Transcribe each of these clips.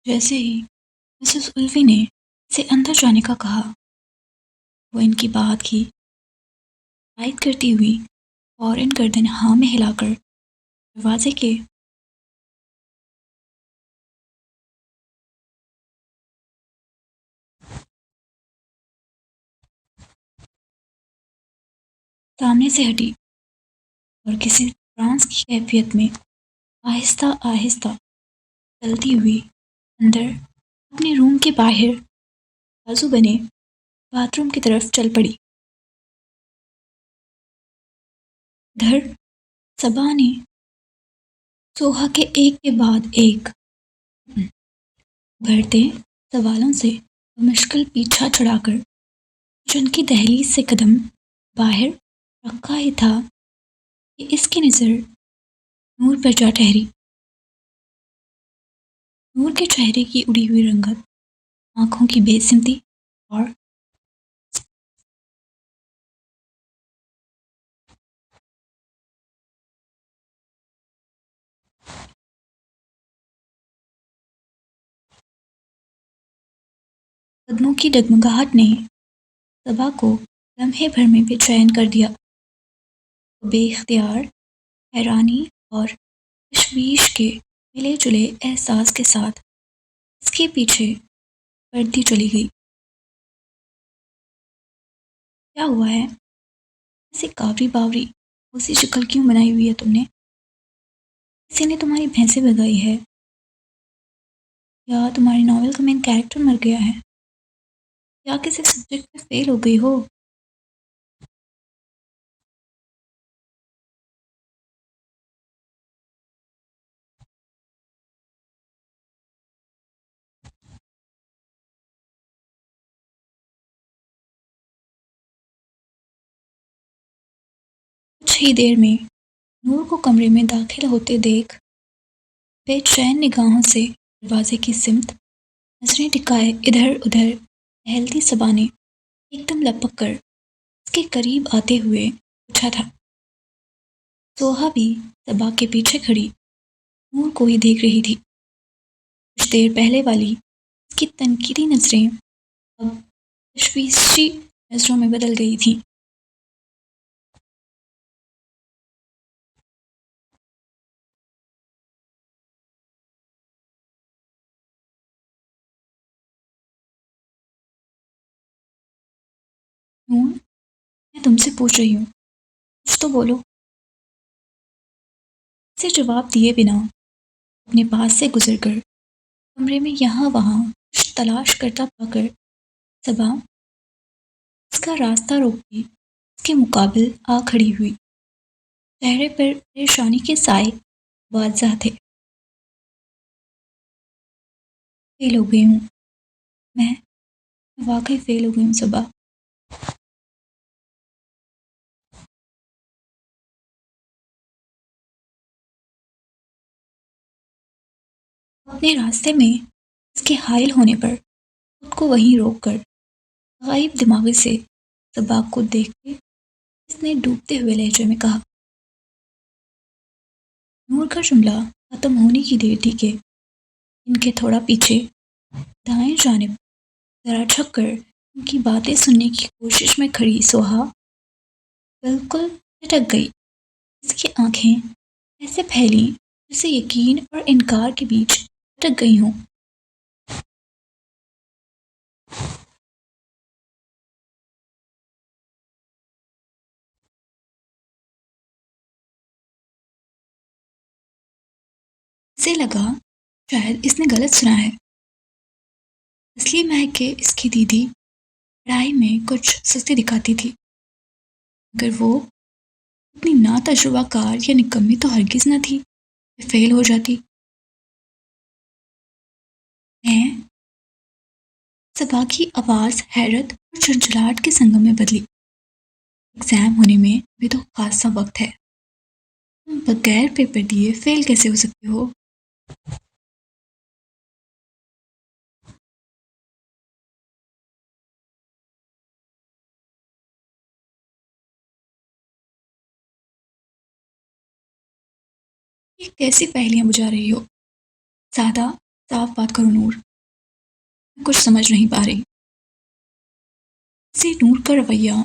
جیسے ہی مسز الفی نے اسے اندر جانے کا کہا، وہ ان کی بات کی تائید کرتی ہوئی فوراً گردن ہاں میں ہلا کر دروازے کے سامنے سے ہٹی اور کسی ٹرانس کی کیفیت میں آہستہ آہستہ چلتی ہوئی اندر اپنے روم کے باہر بازو بنے باتھ روم کی طرف چل پڑی۔ ادھر صبا نے سوہا کے ایک کے بعد ایک بڑھتے سوالوں سے مشکل پیچھا چھڑا کر جن کی دہلیز سے قدم باہر رکھا ہی تھا کہ اس کی نظر نور پر جا ٹھہری۔ نور کے چہرے کی اڑی ہوئی رنگت، آنکھوں کی بے سمتی اور قدموں کی ڈگمگاہٹ نے صبا کو لمحے بھر میں بے چین کر دیا۔ وہ بے اختیار حیرانی اور تشویش کے ملے جلے احساس کے ساتھ اس کے پیچھے بڑھتی چلی گئی۔ کیا ہوا ہے؟ ایسی کاوری باوری اسی شکل کیوں بنائی ہوئی ہے تم نے؟ کسی نے تمہاری بھینسیں بگائی ہے یا تمہاری ناول کا مین کیریکٹر مر گیا ہے یا کسی سبجیکٹ میں فیل ہو گئی ہو؟ کچھ ہی دیر میں نور کو کمرے میں داخل ہوتے دیکھ بے چین نگاہوں سے دروازے کی سمت نظریں ٹکائے ادھر ادھر ٹہلتی صبا نے ایک دم لپک کر اس کے قریب آتے ہوئے پوچھا تھا۔ سوہا بھی صبا کے پیچھے کھڑی نور کو ہی دیکھ رہی تھی۔ کچھ دیر پہلے والی اس کی تنقیدی نظریں اب تشویشی نظروں میں بدل گئی تھیں۔ نور، میں تم سے پوچھ رہی ہوں، کچھ تو بولو۔ اسے جواب دیے بنا اپنے پاس سے گزر کر کمرے میں یہاں وہاں کچھ تلاش کرتا پا کر صبا اس کا راستہ روکتی اس کے مقابل آ کھڑی ہوئی۔ چہرے پر پریشانی کے سائے واضح تھے۔ فیل ہو گئی ہوں میں واقعی فیل ہو گئی ہوں صبا۔ اپنے راستے میں اس کے حائل ہونے پر خود کو وہیں روک کر غائب دماغی سے صبا کو دیکھ کے اس نے ڈوبتے ہوئے لہجے میں کہا۔ نور کا جملہ ختم ہونے کی دیر تھی کہ ان کے تھوڑا پیچھے دائیں جانب ذرا جھک کر ان کی باتیں سننے کی کوشش میں کھڑی سوہا بالکل چٹک گئی۔ اس کی آنکھیں ایسے پھیلیں جیسے یقین اور انکار کے بیچ اٹک گئی ہوں۔ اسے لگا شاید اس نے غلط سنا ہے، اس لیے مہک کے اس کی دیدی پڑھائی میں کچھ سستی دکھاتی تھی، مگر وہ اتنی نا تجربہ کار یا نکمی تو ہرگز نہ تھی کہ فیل ہو جاتی۔ میں صبا کی آواز حیرت اور جھنجھلاہٹ کے سنگم میں بدلی۔ ایگزام ہونے میں بھی تو خاصا وقت ہے، تم بغیر پیپر دیے فیل کیسے ہو سکتے ہو؟ یہ کیسی پہلیاں بجھا رہی ہو؟ سادہ صاف بات کرو نور، میں کچھ سمجھ نہیں پا رہی۔ نور کا رویہ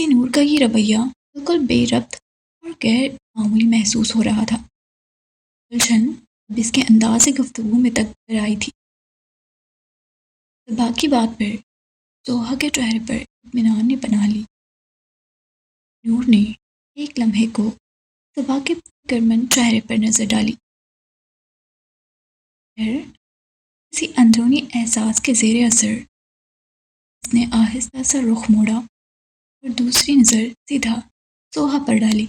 نور کا یہ رویہ بالکل بے ربط اور غیر معمولی محسوس ہو رہا تھا۔ گلشن اب اس کے انداز گفتگو میں تک آئی تھی۔ صبح کی بات پر سوہا کے چہرے پر اطمینان نے پناہ لی۔ نور نے ایک لمحے کو صبح کے فکر مند چہرے پر نظر ڈالی، پھر کسی اندرونی احساس کے زیر اثر اس نے آہستہ سا رخ موڑا اور دوسری نظر سیدھا سوہا پر ڈالی۔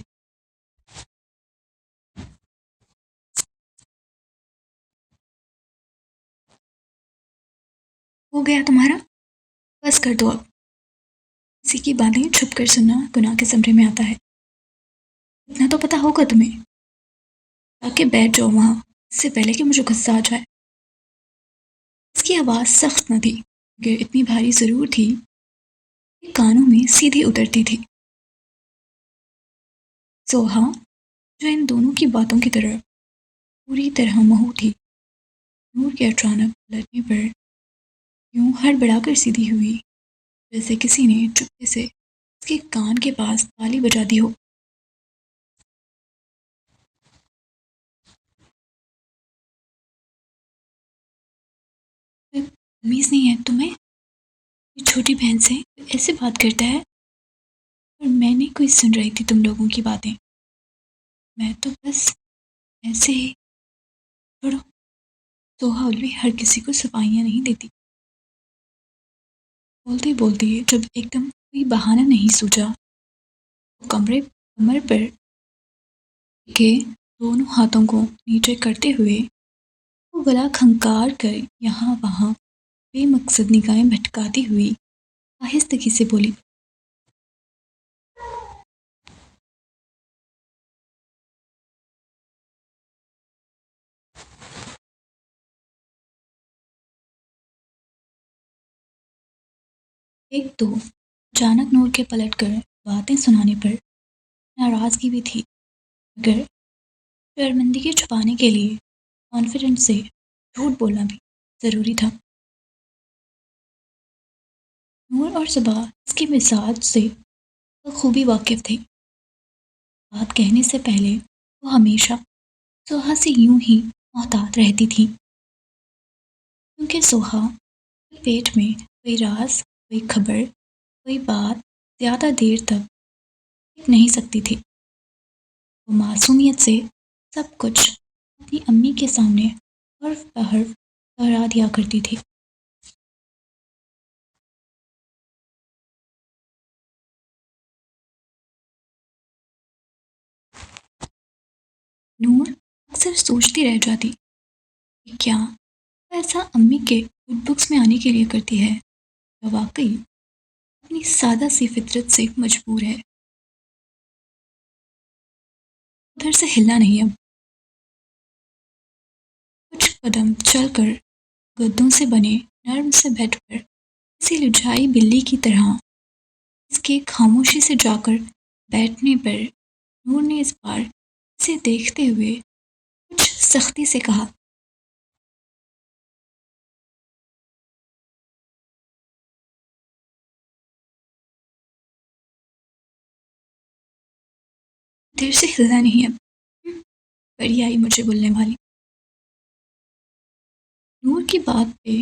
ہو گیا تمہارا؟ بس کر دو اب۔ کسی کی باتیں چھپ کر سننا گناہ کے زمرے میں آتا ہے۔ اتنا تو پتہ ہوگا تمہیں، تاکہ بیٹھ جاؤ وہاں اس سے پہلے کہ مجھے غصہ آ جائے۔ اس کی آواز سخت نہ تھی مگر اتنی بھاری ضرور تھی کہ کانوں میں سیدھی اترتی تھی۔ سوہا جو ان دونوں کی باتوں کی طرح پوری طرح محو تھی، نور کے اچانک پلٹنے پر یوں ہڑبڑا کر سیدھی ہوئی جیسے کسی نے چپکے سے اس کے کان کے پاس تالی بجا دی ہو۔ تمیز نہیں ہے تمہیں؟ یہ چھوٹی بہن سے ایسے بات کرتا ہے؟ اور میں نہیں کوئی سن رہی تھی تم لوگوں کی باتیں، میں تو بس ایسے ہی۔ چھوڑو، سوہا الوی ہر کسی کو صفائیاں نہیں دیتی۔ بولتے بولتے جب ایک دم کوئی بہانہ نہیں سوچا تو کمر پر کے دونوں ہاتھوں کو نیچے کرتے ہوئے وہ گلا کھنکار کر یہاں وہاں بے مقصد نگاہیں بھٹکاتی ہوئی آہستگی سے بولی، ایک تو اچانک نور کے پلٹ کر باتیں سنانے پر ناراضگی بھی تھی، مگر شرمندگی چھپانے کے لیے کانفیڈنس سے جھوٹ بولنا بھی ضروری تھا۔ نور اور صبا اس کے مزاج سے بخوبی واقف تھے۔ بات کہنے سے پہلے وہ ہمیشہ سوہا سے یوں ہی محتاط رہتی تھی، کیونکہ سوہا پیٹ میں کوئی راز، کوئی خبر، کوئی بات زیادہ دیر تک ٹک نہیں سکتی تھی۔ وہ معصومیت سے سب کچھ اپنی امی کے سامنے حرف بحرف دہرا دیا کرتی تھی۔ نور اکثر سوچتی رہ جاتی کہ کیا وہ ایسا امی کے گڈ بکس میں آنے کے لیے کرتی ہے یا واقعی اپنی سادہ سی فطرت سے مجبور ہے۔ ادھر سے ہلنا نہیں، اب کچھ قدم چل کر گدوں سے بنے نرم سے بیڈ پر کسی لجائی بلی کی طرح اس کے خاموشی سے جا کر بیٹھنے پر نور نے اس بار اسے دیکھتے ہوئے کچھ سختی سے کہا، دیر سے ہلنا نہیں اب۔ بڑی آئی مجھے بولنے والی۔ نور کی بات پہ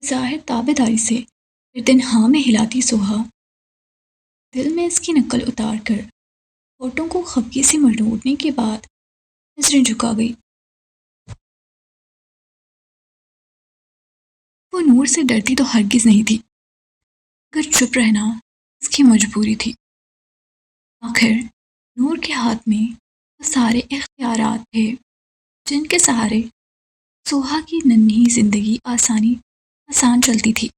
ظاہر تابع داری سے گردن ہاں میں ہلاتی سوہا دل میں اس کی نقل اتار کر ہونٹوں کو خفگی سے مروڑنے کے بعد نظریں جھکا گئی۔ وہ نور سے ڈرتی تو ہرگز نہیں تھی، مگر چپ رہنا اس کی مجبوری تھی۔ آخر نور کے ہاتھ میں وہ سارے اختیارات تھے جن کے سہارے سوہا کی ننھی زندگی آسان چلتی تھی۔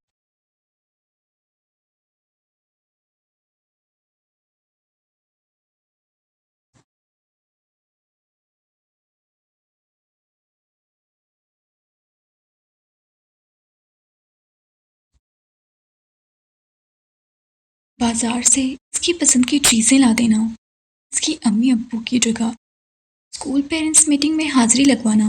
بازار سے اس کی پسند کی چیزیں لا دینا، اس کی امی ابو کی جگہ اسکول پیرنٹس میٹنگ میں حاضری لگوانا،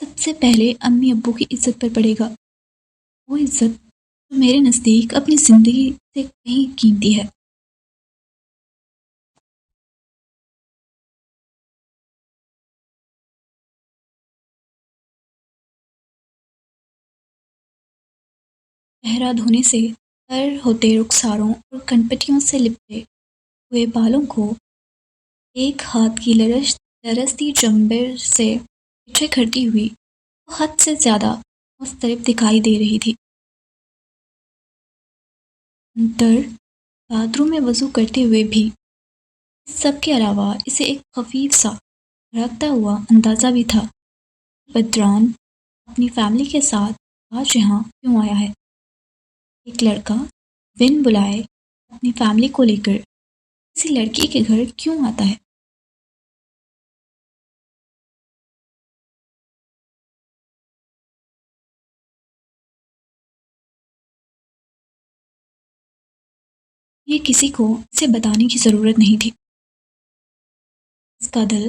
سب سے پہلے امی ابو کی عزت پر پڑے گا، وہ عزت جو میرے نزدیک اپنی زندگی سے کہیں قیمتی ہے۔ چہرہ دھونے سے تر ہوتے رخساروں اور کنپٹیوں سے لپٹے ہوئے بالوں کو ایک ہاتھ کی لرزتی چمبر سے پیچھے کرتی ہوئی وہ حد سے زیادہ مضطرب دکھائی دے رہی تھی۔ اندر باتھ روم میں وضو کرتے ہوئے بھی اس سب کے علاوہ اسے ایک خفیف سا دھڑکتا ہوا اندازہ بھی تھا کہ بدران اپنی فیملی کے ساتھ آج یہاں کیوں آیا ہے۔ ایک لڑکا بن بلائے اپنی فیملی کو لے کر کسی لڑکی کے گھر کیوں آتا ہے؟ یہ کسی کو اسے بتانے کی ضرورت نہیں تھی۔ اس کا دل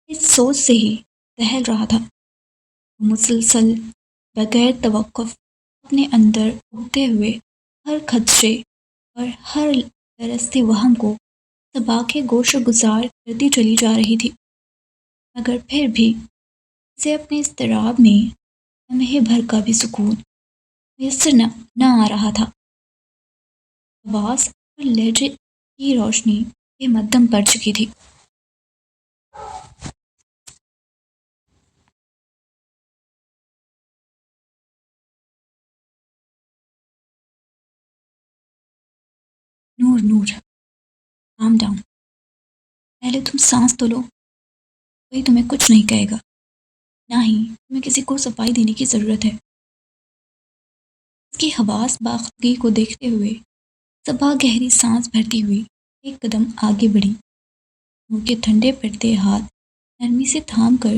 اس سوچ سے ہی دہل رہا تھا۔ وہ مسلسل بغیر توقف اپنے اندر اگتے ہوئے ہر خدشے اور ہر لرزتے وہم کو دبا کے گوش گزار کرتی چلی جا رہی تھی، مگر پھر بھی اسے اپنے اضطراب میں لمحے بھر کا بھی سکون میسر نہ آ رہا تھا۔ آواز اور لہجے کی روشنی بے مدم پڑ چکی تھی۔ نور نور، کام ڈاؤن، پہلے تم سانس تو لو، کوئی تمہیں کچھ نہیں کہے گا، نہ ہی تمہیں کسی کو صفائی دینے کی ضرورت ہے۔ اس کی حواس باختگی کو دیکھتے ہوئے صبا گہری سانس بھرتی ہوئی ایک قدم آگے بڑھی۔ نور کے ٹھنڈے پڑتے ہاتھ نرمی سے تھام کر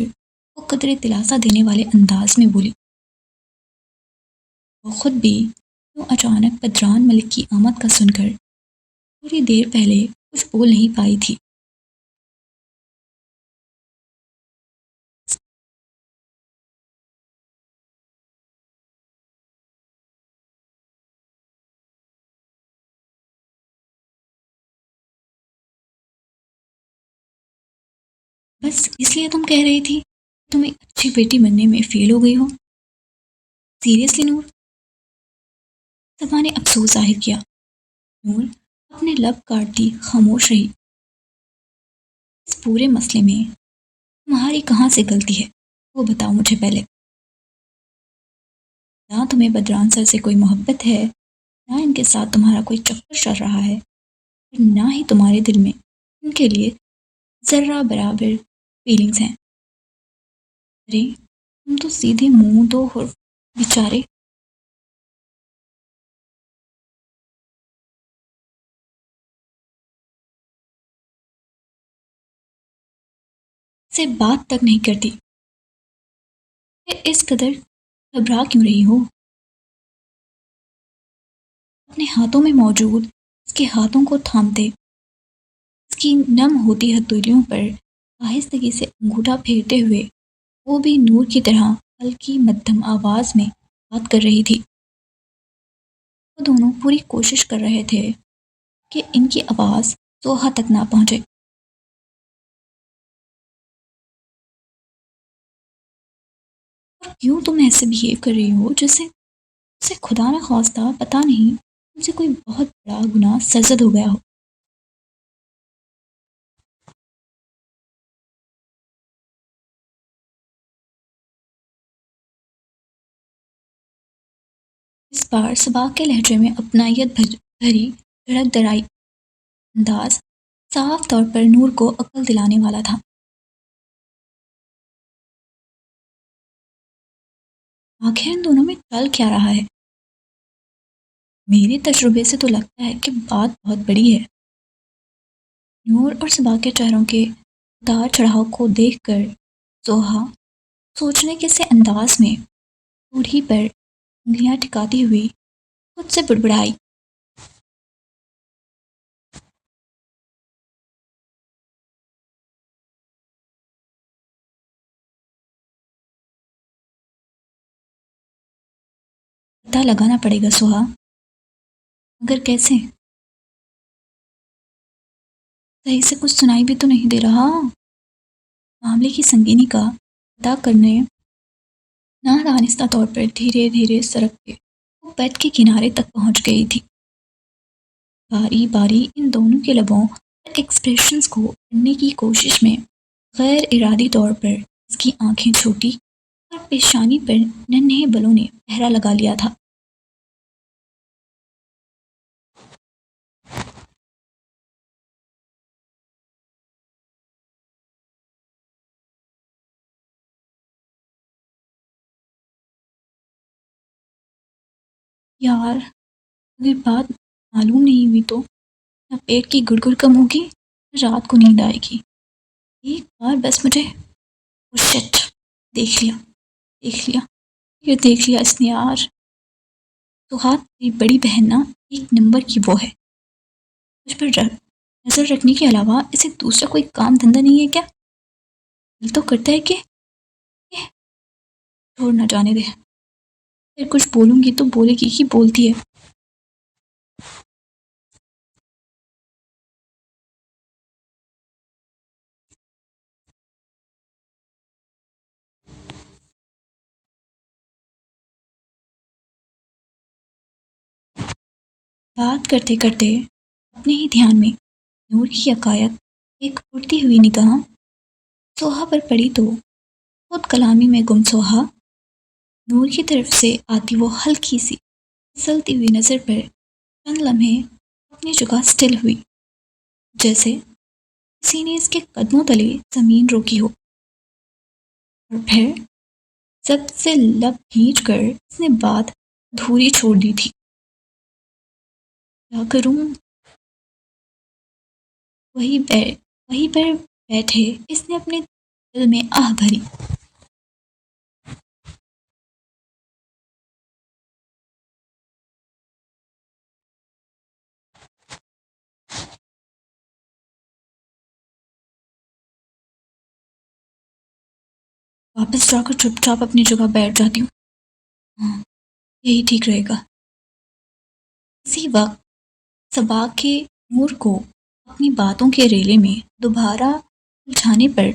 وہ قدرے دلاسا دینے والے انداز میں بولی۔ وہ خود بھی کیوں اچانک بدران ملک کی آمد کا سن کر تھوڑی دیر پہلے کچھ بول نہیں پائی تھی۔ بس اس لیے تم کہہ رہی تھی کہ تم ایک اچھی بیٹی بننے میں فیل ہو گئی ہو؟ سیریسلی نور؟ صبا نے افسوس ظاہر کیا۔ نور اپنے لب کاٹتی خاموش رہی۔ اس پورے مسئلے میں تمہاری کہاں سے غلطی ہے، وہ بتاؤ مجھے پہلے۔ نہ تمہیں بدران سر سے کوئی محبت ہے، نہ ان کے ساتھ تمہارا کوئی چکر چل رہا ہے، اور نہ ہی تمہارے دل میں ان کے لیے ذرہ برابر فیلنگز ہیں۔ ارے تم تو سیدھے منہ دو حرف بیچارے سے بات تک نہیں کرتی، پھر اس قدر گھبرا کیوں رہی ہو؟ اپنے ہاتھوں میں موجود اس کے ہاتھوں کو تھامتے اس کی نم ہوتی ہتھیلیوں پر آہستگی سے انگوٹھا پھیرتے ہوئے وہ بھی نور کی طرح ہلکی مدھم آواز میں بات کر رہی تھی۔ وہ دونوں پوری کوشش کر رہے تھے کہ ان کی آواز سوہا تک نہ پہنچے۔ اور کیوں تم ایسے بہیو کر رہی ہو جیسے خدا نہ خواستہ پتہ نہیں تم سے کوئی بہت بڑا گناہ سرزد ہو گیا ہو؟ اس بار صبا کے لہجے میں اپنائیت بھری دھڑک درائی انداز صاف طور پر نور کو عقل دلانے والا تھا۔ آخر ان دونوں میں چل کیا رہا ہے؟ میرے تجربے سے تو لگتا ہے کہ بات بہت بڑی ہے۔ نور اور صبا کے چہروں کے اتار چڑھاؤ کو دیکھ کر سوہا سوچنے کے سے انداز میں بوڑھی پر انگلیاں ٹکاتی ہوئی خود سے بڑبڑائی۔ پتہ لگانا پڑے گا سہا، مگر کیسے؟ صحیح سے کچھ سنائی بھی تو نہیں دے رہا۔ معاملے کی سنگینی کا ادا کرنے نادانستہ طور پر دھیرے دھیرے سرکتے وہ بیڈ کے کنارے تک پہنچ گئی تھی۔ باری باری ان دونوں کے لبوں پر ایکسپریشنز کو پڑھنے کی کوشش میں غیر ارادی طور پر اس کی آنکھیں چھوٹی اور پیشانی پر ننھے بلوں نے پہرا لگا لیا تھا۔ یار اگر بات معلوم نہیں ہوئی تو نہ پیٹ کی گڑگڑ کم ہوگی نہ رات کو نیند آئے گی۔ ایک بار بس مجھے شٹ دیکھ لیا دیکھ لیا یہ دیکھ لیا اس نے یار۔ سہاد میری بڑی بہن نا ایک نمبر کی وہ ہے، مجھ پر نظر رکھنے کے علاوہ اسے دوسرا کوئی کام دھندہ نہیں ہے کیا؟ دل تو کرتا ہے کہ چھوڑ نہ جانے دے، پھر کچھ بولوں گی تو بولے گی کہ بولتی ہے۔ بات کرتے کرتے اپنے ہی دھیان میں نور کی عقائق ایک اڑتی ہوئی نگاہ سوہا پر پڑی تو خود کلامی میں گم سوہا نور کی طرف سے آتی وہ ہلکی سی پھسلتی ہوئی نظر پر چند لمحے اپنی جگہ سٹل ہوئی، جیسے کسی نے اس کے قدموں تلے زمین روکی ہو، اور پھر سب سے لب کھینچ کر اس نے بات دھوری چھوڑ دی تھی۔ کیا کروں؟ وہیں پر بیٹھے اس نے اپنے دل میں آہ بھری۔ واپس جا کر چپ چاپ اپنی جگہ بیٹھ جاتی ہوں، ہاں یہی ٹھیک رہے گا۔ اسی وقت صبا کے نور کو اپنی باتوں کے ریلے میں دوبارہ الجھانے پر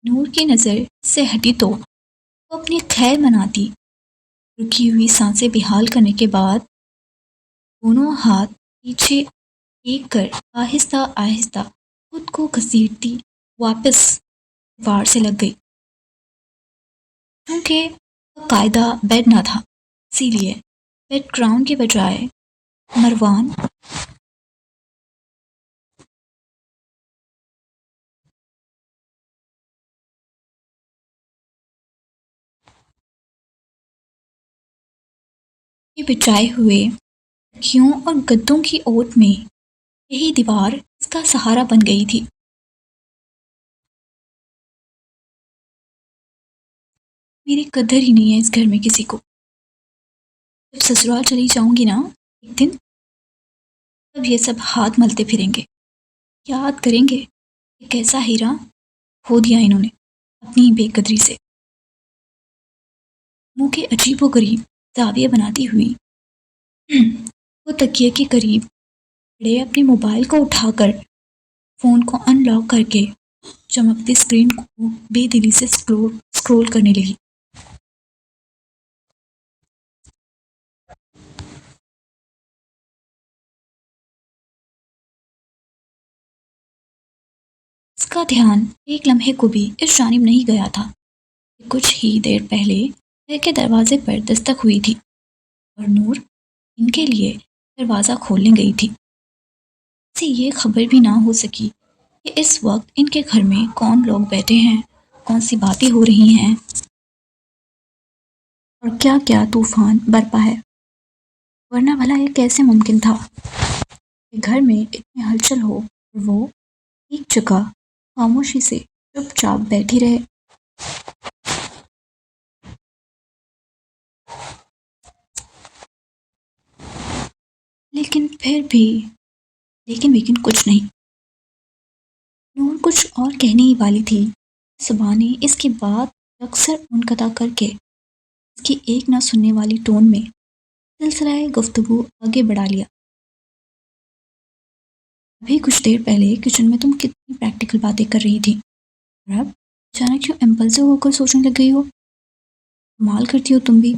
نور کی نظر سے ہٹی تو وہ اپنی خیر مناتی رکی ہوئی سانسیں بحال کرنے کے بعد دونوں ہاتھ پیچھے ایک کر آہستہ آہستہ خود کو گھسیٹتی واپس دیوار سے لگ گئی۔ کیونکہ باقاعدہ بیڈ نہ تھا، اسی لیے بیڈ گراؤنڈ کے بجائے مروان کے بچھائے ہوئے تکیوں اور گدوں کی اوٹ میں یہی دیوار اس کا سہارا بن گئی تھی۔ میری قدر ہی نہیں ہے اس گھر میں کسی کو۔ جب سسرال چلی جاؤں گی نا ایک دن، تب یہ سب ہاتھ ملتے پھریں گے، یاد کریں گے ایک ایسا ہیرا کھو دیا انہوں نے اپنی ہی بے قدری سے۔ منہ کے عجیب و غریب زاویے بناتی ہوئی وہ تکیے کے قریب کھڑے اپنے موبائل کو اٹھا کر فون کو ان لاک کر کے چمکتی اسکرین کو بے دلی سے سکرول کرنے لگی۔ اس کا دھیان ایک لمحے کو بھی اس جانب نہیں گیا تھا کہ کچھ ہی دیر پہلے گھر کے دروازے پر دستک ہوئی تھی اور نور ان کے لیے دروازہ کھولنے گئی تھی۔ اسے یہ خبر بھی نہ ہو سکی کہ اس وقت ان کے گھر میں کون لوگ بیٹھے ہیں، کون سی باتیں ہو رہی ہیں اور کیا کیا طوفان برپا ہے، ورنہ بھلا یہ کیسے ممکن تھا کہ گھر میں اتنی ہلچل ہو اور وہ ایک جگہ خاموشی سے چپ چاپ بیٹھی رہے۔ لیکن پھر بھی لیکن کچھ نہیں۔ نور کچھ اور کہنے ہی والی تھی، صبا نے اس کی بات اکثر منقطع کر کے اس کی ایک نہ سننے والی ٹون میں سلسلہ گفتگو آگے بڑھا لیا۔ ابھی کچھ دیر پہلے کچن میں تم کتنی پریکٹیکل باتیں کر رہی تھی، اور اب اچانک کیوں امپلسو ہو کر سوچنے لگ گئی ہو؟ کمال کرتی ہو تم بھی۔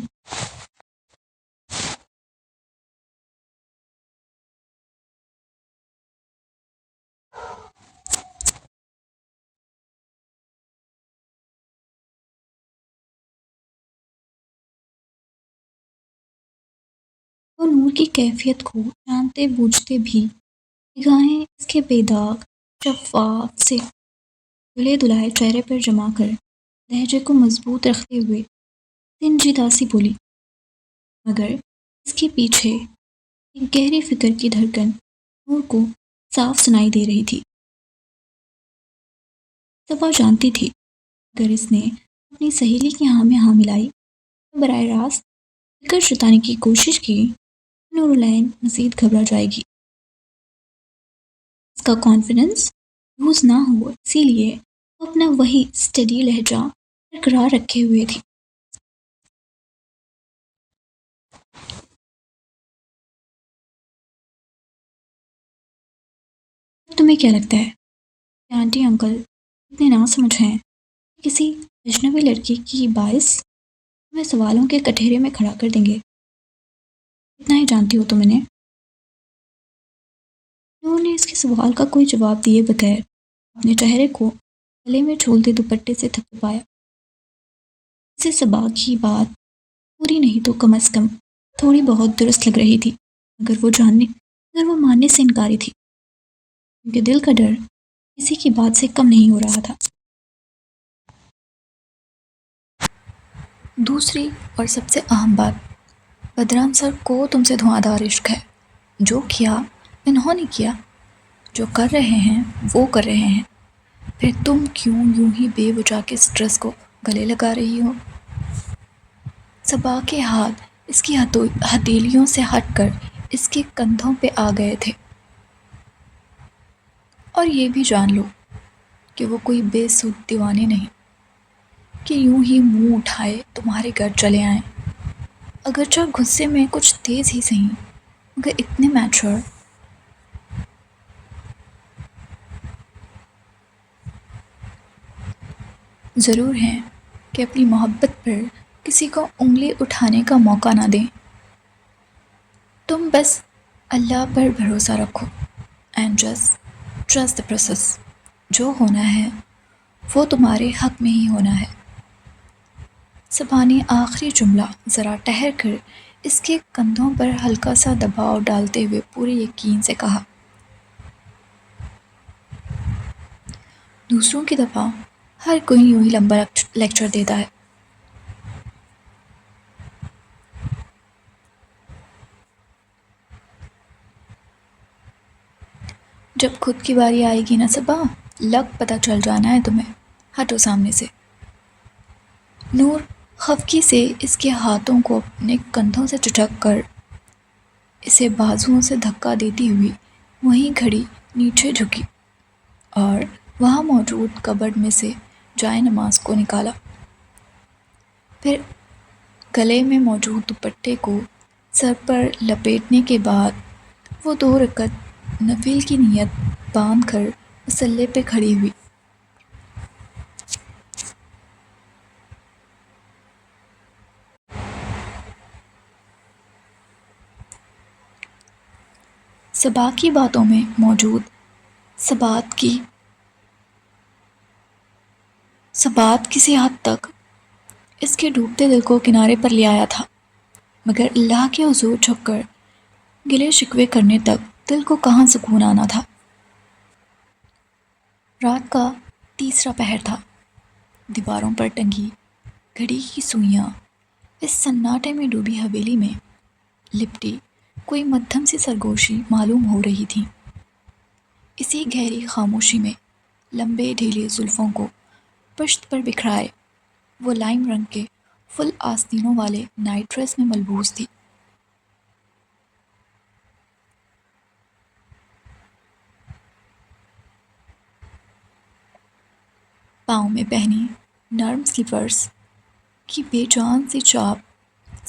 وہ نور کی کیفیت کو جانتے بوجھتے بھی نگاہیں اس کے بے داغ شفاف سے دھلے دھلائے چہرے پر جما کر لہجے کو مضبوط رکھتے ہوئے سنجیدہ سی بولی، مگر اس کے پیچھے ایک گہری فکر کی دھڑکن نور کو صاف سنائی دے رہی تھی۔ صبا جانتی تھی اگر اس نے اپنی سہیلی کی ہاں میں ہاں ملائی تو براہ راست فکر جتانے کی کوشش کی، نورالعین مزید گھبرا جائے گی۔ اس کا کانفیڈنس لوز نہ ہو اسی لیے وہ اپنا وہی اسٹڈی لہجہ برقرار رکھے ہوئے تھی۔ تمہیں کیا لگتا ہے کہ آنٹی انکل اتنے نہ سمجھ ہیں کہ کسی اجنبی لڑکی کی باعث تمہیں سوالوں کے کٹہرے میں کھڑا کر دیں گے؟ اتنا ہی جانتی ہو تم انہیں۔ نور نے اس کے سوال کا کوئی جواب دیے بغیر اپنے چہرے کو گلے میں جھولتے دوپٹے سے تھپتھپایا۔ اسے صبا کی بات پوری نہیں تو کم از کم تھوڑی بہت درست لگ رہی تھی، مگر وہ ماننے سے انکاری تھی، کیونکہ دل کا ڈر کسی کی بات سے کم نہیں ہو رہا تھا۔ دوسری اور سب سے اہم بات، بدران سر کو تم سے دھواں دھار عشق ہے۔ جو کیا انہوں نے کیا، جو کر رہے ہیں وہ کر رہے ہیں، پھر تم کیوں یوں ہی بے وجہ کے سٹریس کو گلے لگا رہی ہو؟ صبا کے ہاتھ اس کی ہتھیلیوں سے ہٹ کر اس کے کندھوں پہ آ گئے تھے۔ اور یہ بھی جان لو کہ وہ کوئی بے سود دیوانے نہیں کہ یوں ہی منہ اٹھائے تمہارے گھر چلے آئیں، اگرچہ غصے میں کچھ تیز ہی سہی، مگر اتنے میچور۔ ضرور ہیں کہ اپنی محبت پر کسی کو انگلی اٹھانے کا موقع نہ دیں۔ تم بس اللہ پر بھروسہ رکھو and just trust the process. جو ہونا ہے وہ تمہارے حق میں ہی ہونا ہے۔ صبا نے آخری جملہ ذرا ٹھہر کر اس کے کندھوں پر ہلکا سا دباؤ ڈالتے ہوئے پورے یقین سے کہا۔ دوسروں کی دفعہ ہر کوئی یوں ہی لمبا لیکچر دیتا ہے۔ جب خود کی باری آئے گی نا صبا، لگ پتہ چل جانا ہے تمہیں۔ ہٹو سامنے سے۔ نور خفگی سے اس کے ہاتھوں کو اپنے کندھوں سے چٹک کر اسے بازوؤں سے دھکا دیتی ہوئی وہیں کھڑی نیچے جھکی اور وہاں موجود کبرڈ میں سے جائے نماز کو نکالا۔ پھر گلے میں موجود دوپٹے کو سر پر لپیٹنے کے بعد وہ 2 رکعت نفل کی نیت باندھ کر مصلی پہ کھڑی ہوئی۔ صبا کی باتوں میں موجود ثبات کسی حد تک اس کے ڈوبتے دل کو کنارے پر لے آیا تھا، مگر اللہ کے حضور جھک کر گلے شکوے کرنے تک دل کو کہاں سکون آنا تھا۔ رات کا تیسرا پہر تھا۔ دیواروں پر ٹنگی گھڑی کی سوئیاں اس سناٹے میں ڈوبی حویلی میں لپٹی کوئی مدھم سی سرگوشی معلوم ہو رہی تھیں۔ اسی گہری خاموشی میں لمبے ڈھیلے زلفوں کو پشت پر بکھرائے وہ لائم رنگ کے فل آستینوں والے نائٹ ڈریس میں ملبوس تھی۔ پاؤں میں پہنی نرم سلیپرز کی بے جان سی چاپ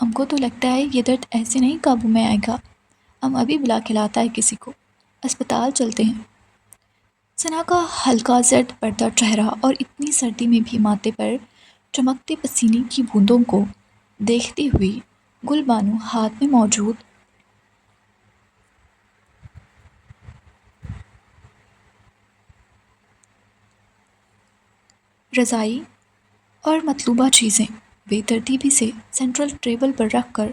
ہم کو تو لگتا ہے یہ درد ایسے نہیں قابو میں آئے گا، ہم ابھی بلا کے لاتا ہے کسی کو، اسپتال چلتے ہیں۔ ثنا کا ہلکا زرد پڑتا چہرہ اور اتنی سردی میں بھی ماتھے پر چمکتے پسینے کی بوندوں کو دیکھتی ہوئی گل بانو ہاتھ میں موجود رضائی اور مطلوبہ چیزیں بے ترتیبی سے سینٹرل ٹیبل پر رکھ کر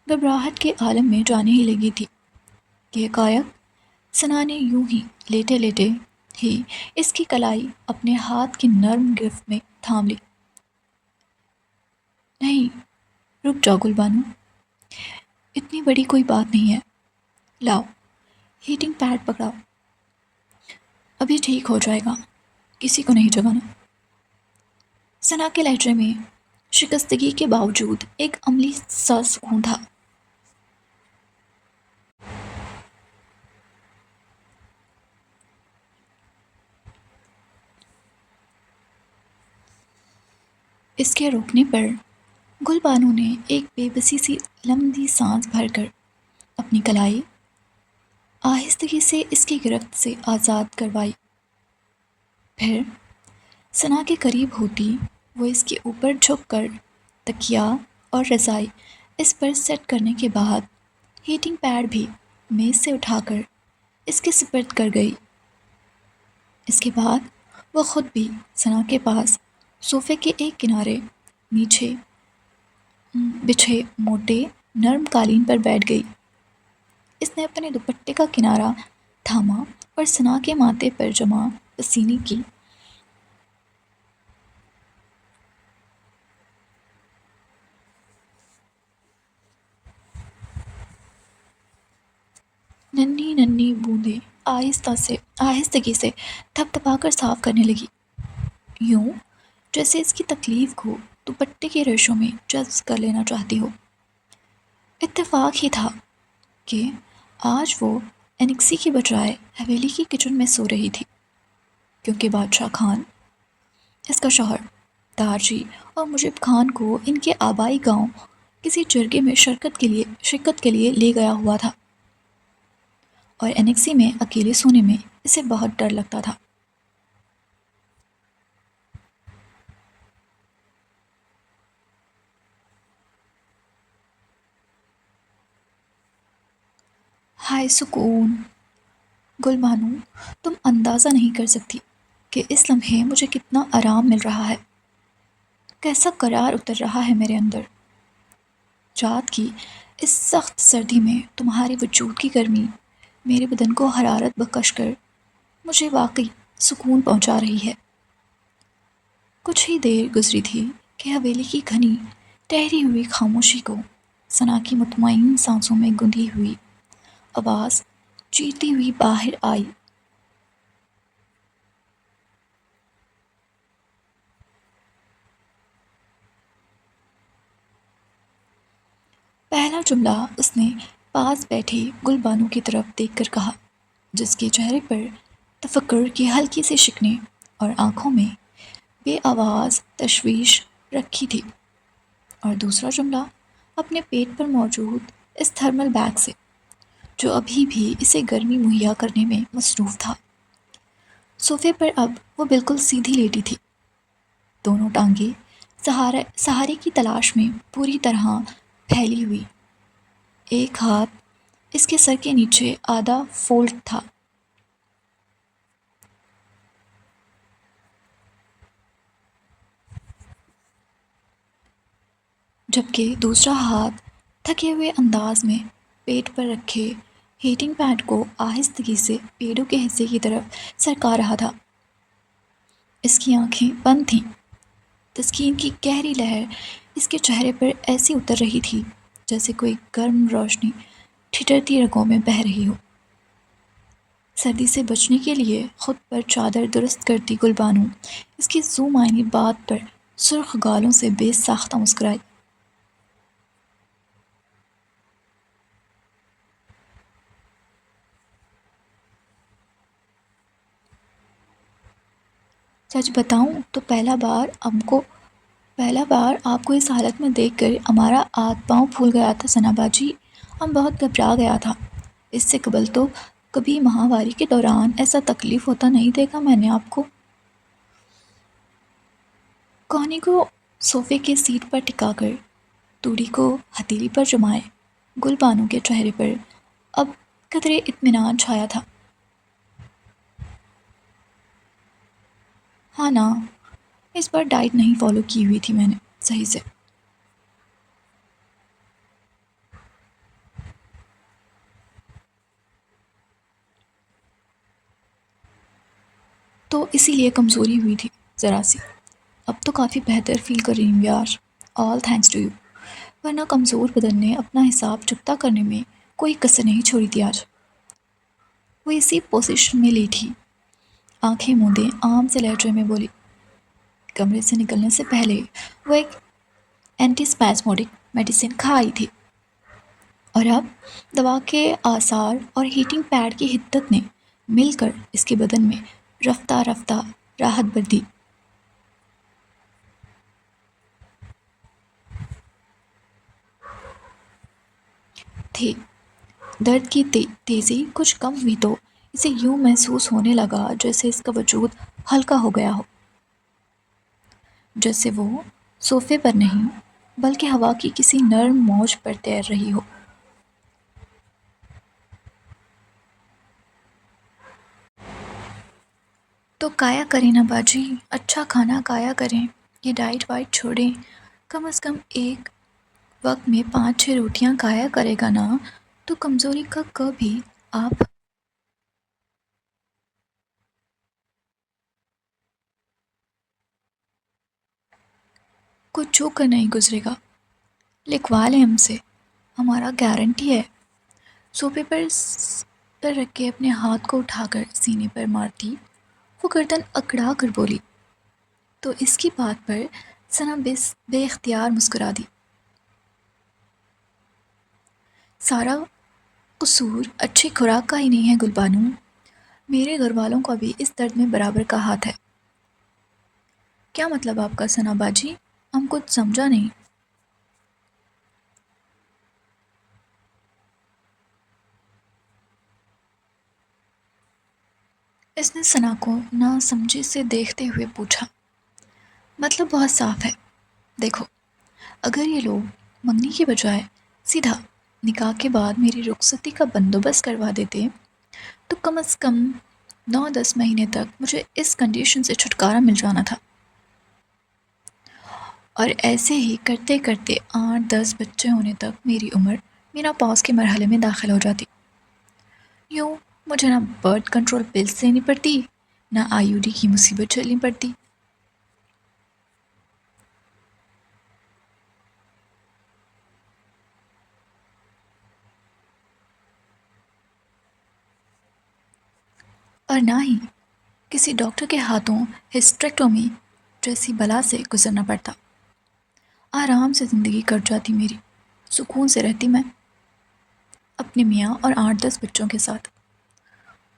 گھبراہٹ کے عالم میں جانے ہی لگی تھی کہ یکایک ثنا نے یوں ہی لیٹے لیٹے ہی اس کی کلائی اپنے ہاتھ کی نرم گرفت میں تھام لی۔ نہیں، رک جاؤ گل بانو، اتنی بڑی کوئی بات نہیں ہے، لاؤ ہیٹنگ پیڈ پکڑاؤ، ابھی ٹھیک ہو جائے گا، کسی کو نہیں جگانا۔ ثنا کے لہجے میں شکستگی کے باوجود ایک عملی سا سکون تھا۔ اس کے روکنے پر گل بانو نے ایک بے بسی سی لمبی سانس بھر کر اپنی کلائی آہستگی سے اس کی گرفت سے آزاد کروائی۔ پھر ثنا کے قریب ہوتی وہ اس کے اوپر جھک کر تکیا اور رضائی اس پر سیٹ کرنے کے بعد ہیٹنگ پیڈ بھی میز سے اٹھا کر اس کے سپرد کر گئی۔ اس کے بعد وہ خود بھی ثنا کے پاس صوفے کے ایک کنارے نیچے بچھے موٹے نرم قالین پر بیٹھ گئی۔ اس نے اپنے دوپٹے کا کنارہ تھاما اور ثنا کے ماتھے پر جمع پسینے کی ننھی ننھی بوندیں آہستگی سے تھپ تھپا کر صاف کرنے لگی، یوں جیسے اس کی تکلیف کو دوپٹے کے ریشوں میں جذب کر لینا چاہتی ہو۔ اتفاق ہی تھا کہ آج وہ انیکسی کی بجائے حویلی کی کچن میں سو رہی تھی، کیونکہ بادشاہ خان، اس کا شوہر، تاجی اور مجیب خان کو ان کے آبائی گاؤں کسی جرگے میں شرکت کے لیے لے گیا ہوا تھا، اور انیکسی میں اکیلے سونے میں اسے بہت ڈر لگتا تھا۔ ہائے سکون! گل بانو، تم اندازہ نہیں کر سکتی کہ اس لمحے مجھے کتنا آرام مل رہا ہے، کیسا قرار اتر رہا ہے میرے اندر۔ رات کی اس سخت سردی میں تمہارے وجود کی گرمی میرے بدن کو حرارت بخش کر مجھے واقعی سکون پہنچا رہی ہے۔ کچھ ہی دیر گزری تھی کہ حویلی کی گھنی ٹھہری ہوئی خاموشی کو ثنا کی مطمئن سانسوں میں گونجی ہوئی آواز چیرتی ہوئی باہر آئی۔ پہلا جملہ اس نے پاس بیٹھی گل بانو کی طرف دیکھ کر کہا، جس کے چہرے پر تفکر کی ہلکی سی شکنیں اور آنکھوں میں بے آواز تشویش رکھی تھی، اور دوسرا جملہ اپنے پیٹ پر موجود اس تھرمل بیگ سے، جو ابھی بھی اسے گرمی مہیا کرنے میں مصروف تھا۔ صوفے پر اب وہ بالکل سیدھی لیٹی تھی، دونوں ٹانگیں سہارے کی تلاش میں پوری طرح پھیلی ہوئی، ایک ہاتھ اس کے سر کے نیچے آدھا فولڈ تھا۔ جبکہ دوسرا ہاتھ تھکے ہوئے انداز میں پیٹ پر رکھے ہیٹنگ پیڈ کو آہستگی سے پیڑوں کے حصے کی طرف سرکا رہا تھا۔ اس کی آنکھیں بند تھیں، تسکین کی گہری لہر اس کے چہرے پر ایسی اتر رہی تھی جیسے کوئی گرم روشنی ٹھٹرتی رگوں میں بہہ رہی ہو۔ سردی سے بچنے کے لیے خود پر چادر درست کرتی گل بانو اس کی ذو معنی بات پر سرخ گالوں سے بے ساختہ مسکرائی۔ سچ بتاؤں تو پہلا بار پہلا بار آپ کو اس حالت میں دیکھ کر ہمارا ہاتھ پاؤں پھول گیا تھا ثنا باجی، ہم بہت گھبرا گیا تھا۔ اس سے قبل تو کبھی ماہواری کے دوران ایسا تکلیف ہوتا نہیں دیکھا میں نے آپ کو۔ کونی کو صوفے کے سیٹ پر ٹکا کر توڑی کو ہتھیلی پر جمائے گل بانو کے چہرے پر اب قدرے اطمینان چھایا تھا۔ ہاں نا، اس بار ڈائٹ نہیں فالو کی ہوئی تھی میں نے صحیح سے۔ تو اسی لیے کمزوری ہوئی تھی ذرا سی۔ اب تو کافی بہتر فیل کر رہی ہوں یار، آل تھینکس ٹو یو، ورنہ کمزور بدن نے اپنا حساب چکتا کرنے میں کوئی کسر نہیں چھوڑی تھی آج۔ وہ اسی پوزیشن میں لیٹی آنکھیں موندے عام سے لہجے میں بولی۔ کمرے سے نکلنے سے پہلے وہ ایک اینٹی اسپیزموڈک میڈیسن کھا آئی تھی، اور اب دوا کے آثار اور ہیٹنگ پیڈ کی حدت نے مل کر اس کے بدن میں رفتہ رفتہ راحت بھر دی تھی۔ درد کی تیزی کچھ کم ہوئی تو اسے یوں محسوس ہونے لگا جیسے اس کا وجود ہلکا ہو گیا ہو، جیسے وہ صوفے پر نہیں بلکہ ہوا کی کسی نرم موج پر تیر رہی ہو۔ تو کایا کریں نا باجی، اچھا کھانا کھایا کریں، یہ ڈائٹ وائٹ چھوڑیں، کم از کم ایک وقت میں 5-6 روٹیاں کھایا کرے گا نا تو کمزوری کا کبھی آپ کو چھو کر نہیں گزرے گا۔ لکھوا لیں ہم سے، ہمارا گارنٹی ہے۔ صوفے پر سر رکھ کے اپنے ہاتھ کو اٹھا کر سینے پر مارتی وہ گردن اکڑا کر بولی، تو اس کی بات پر ثنا بے اختیار مسکرا دی۔ سارا قصور اچھی خوراک کا ہی نہیں ہے گل بانو، میرے گھر والوں کا بھی اس درد میں برابر کا ہاتھ ہے۔ کیا مطلب آپ کا ثنا باجی؟ ہم کچھ سمجھا نہیں۔ اس نے ثنا کو نہ سمجھی سے دیکھتے ہوئے پوچھا۔ مطلب بہت صاف ہے، دیکھو، اگر یہ لوگ منگنی کی بجائے سیدھا نکاح کے بعد میری رخصتی کا بندوبست کروا دیتے تو کم از کم 9-10 مہینے تک مجھے اس کنڈیشن سے چھٹکارا مل جانا تھا، اور ایسے ہی کرتے کرتے 8-10 بچے ہونے تک میری عمر میرا پاس کے مرحلے میں داخل ہو جاتی۔ یوں مجھے نہ برتھ کنٹرول پلس لینی پڑتی، نہ آئی یو ڈی کی مصیبت جھیلنی پڑتی۔ اور نہ ہی کسی ڈاکٹر کے ہاتھوں ہسٹریکٹومی جیسی بلا سے گزرنا پڑتا۔ آرام سے زندگی کٹ جاتی میری، سکون سے رہتی میں اپنے میاں اور 8-10 بچوں کے ساتھ۔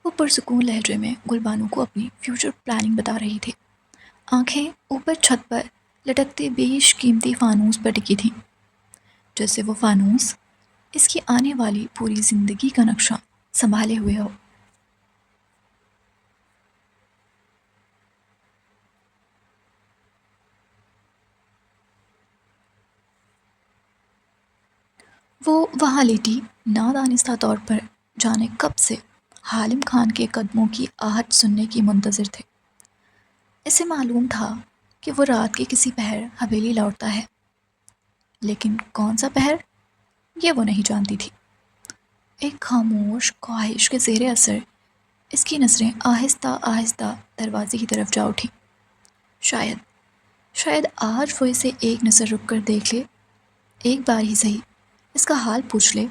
وہ پرسکون لہجے میں گل بانو کو اپنی فیوچر پلاننگ بتا رہی تھی، آنکھیں اوپر چھت پر لٹکتے بیش قیمتی فانوس پر ٹکی تھیں، جیسے وہ فانوس اس کی آنے والی پوری زندگی کا نقشہ سنبھالے ہوئے ہو۔ وہ وہاں لیٹی نادانستہ طور پر جانے کب سے حالم خان کے قدموں کی آہٹ سننے کی منتظر تھے۔ اسے معلوم تھا کہ وہ رات کے کسی پہر حویلی لوٹتا ہے، لیکن کون سا پہر یہ وہ نہیں جانتی تھی۔ ایک خاموش خواہش کے زیر اثر اس کی نظریں آہستہ آہستہ دروازے کی طرف جا اٹھیں۔ شاید شاید آج وہ اسے ایک نظر رک کر دیکھ لے، ایک بار ہی صحیح اس کا حال پوچھ لے۔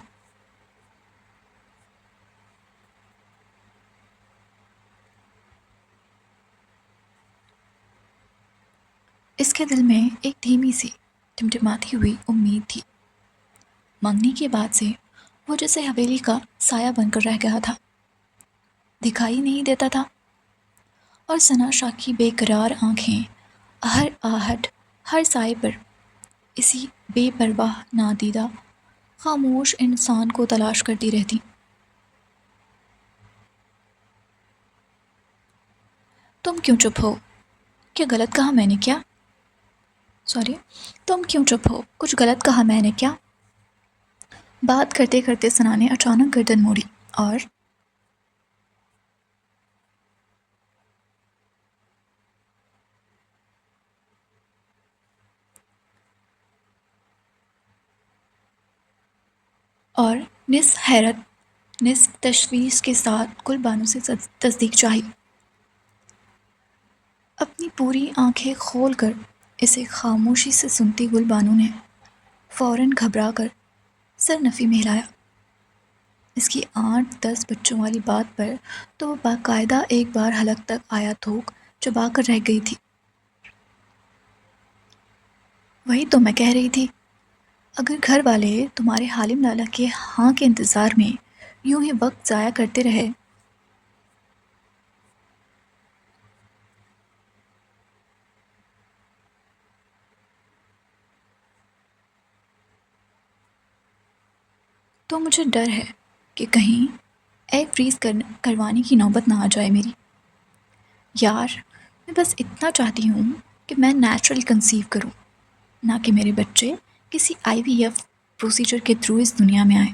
اس کے دل میں ایک دھیمی سی ٹمٹماتی ہوئی امید تھی۔ منگنی کے بعد سے وہ جیسے حویلی کا سایہ بن کر رہ گیا تھا، دکھائی نہیں دیتا تھا، اور ثنا شاہ کی بے قرار آنکھیں ہر آہٹ ہر سائے پر اسی بے پرواہ نادیدہ خاموش انسان کو تلاش کرتی رہتی۔ تم کیوں چپ ہو؟ کیا غلط کہا میں نے کیا؟ سوری، تم کیوں چپ ہو؟ کچھ غلط کہا میں نے کیا؟ بات کرتے کرتے ثنا نے اچانک گردن موڑی اور نصف حیرت نصف تشویش کے ساتھ گل بانو سے تصدیق چاہی۔ اپنی پوری آنکھیں کھول کر اسے خاموشی سے سنتی گل بانو نے فوراً گھبرا کر سر نفی میں ہلایا۔ اس کی 8-10 بچوں والی بات پر تو وہ باقاعدہ ایک بار حلق تک آیا تھوک چبا کر رہ گئی تھی۔ وہی تو میں کہہ رہی تھی، اگر گھر والے تمہارے حالم لالا کے ہاں کے انتظار میں یوں ہی وقت ضائع کرتے رہے۔ تو مجھے ڈر ہے کہ کہیں ایگ فریز کروانے کی نوبت نہ آ جائے میری۔ یار، میں بس اتنا چاہتی ہوں کہ میں نیچرل کنسیو کروں، نہ کہ میرے بچے کسی IVF پروسیجر کے تھرو اس دنیا میں آئیں۔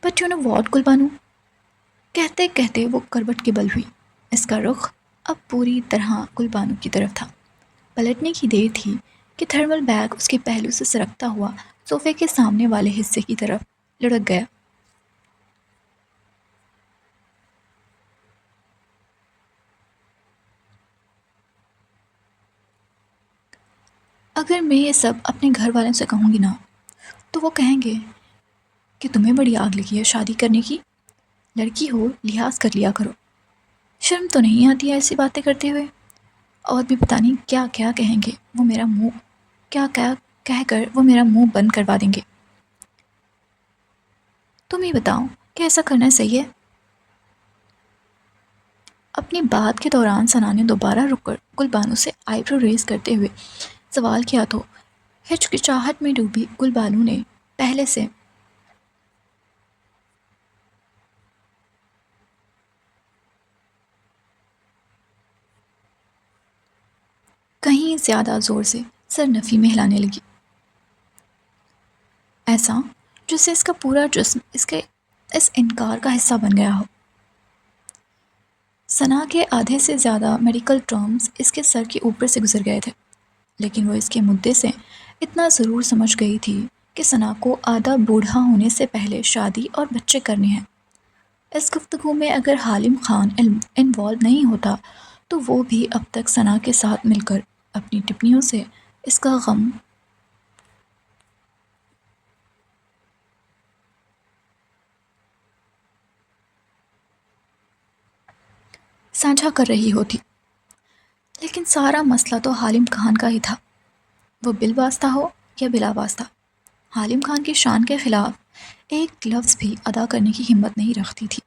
بٹ یو نو واٹ گل بانو، کہتے کہتے وہ کروٹ کے بل ہوئی۔ اس کا رخ اب پوری طرح گل بانو کی طرف تھا۔ پلٹنے کی دیر تھی کہ تھرمل بیگ اس کے پہلو سے سرکتا ہوا صوفے کے سامنے والے حصے کی طرف لڑک گیا۔ اگر میں یہ سب اپنے گھر والوں سے کہوں گی نا تو وہ کہیں گے کہ تمہیں بڑی آگ لگی ہے شادی کرنے کی، لڑکی ہو لحاظ کر لیا کرو۔ شرم تو نہیں آتی ہے ایسی باتیں کرتے ہوئے؟ اور بھی پتہ نہیں کیا کیا کہیں گے وہ میرا منہ، کیا کیا کہہ کر وہ میرا منہ بند کروا دیں گے۔ تم ہی بتاؤ کہ ایسا کرنا صحیح ہے؟ اپنی بات کے دوران ثنا نے دوبارہ رک کر گل بانو سے آئی برو ریز کرتے ہوئے سوال کیا تو ہچکچاہٹ میں ڈوبی گل بانو نے پہلے سے کہیں زیادہ زور سے سر نفی میں ہلانے لگی، ایسا جسے اس کا پورا جسم اس انکار کا حصہ بن گیا ہو۔ ثنا کے آدھے سے زیادہ میڈیکل ٹرمز اس کے سر کے اوپر سے گزر گئے تھے، لیکن وہ اس کے مدعے سے اتنا ضرور سمجھ گئی تھی کہ ثنا کو آدھا بوڑھا ہونے سے پہلے شادی اور بچے کرنے ہیں۔ اس گفتگو میں اگر حالم خان انوالو نہیں ہوتا تو وہ بھی اب تک ثنا کے ساتھ مل کر اپنی ٹپنیوں سے اس کا غم سانجھا کر رہی ہوتی۔ لیکن سارا مسئلہ تو حالم خان کا ہی تھا، وہ بال واسطہ ہو یا بلا واسطہ، حالم خان کی شان کے خلاف ایک لفظ بھی ادا کرنے کی ہمت نہیں رکھتی تھی۔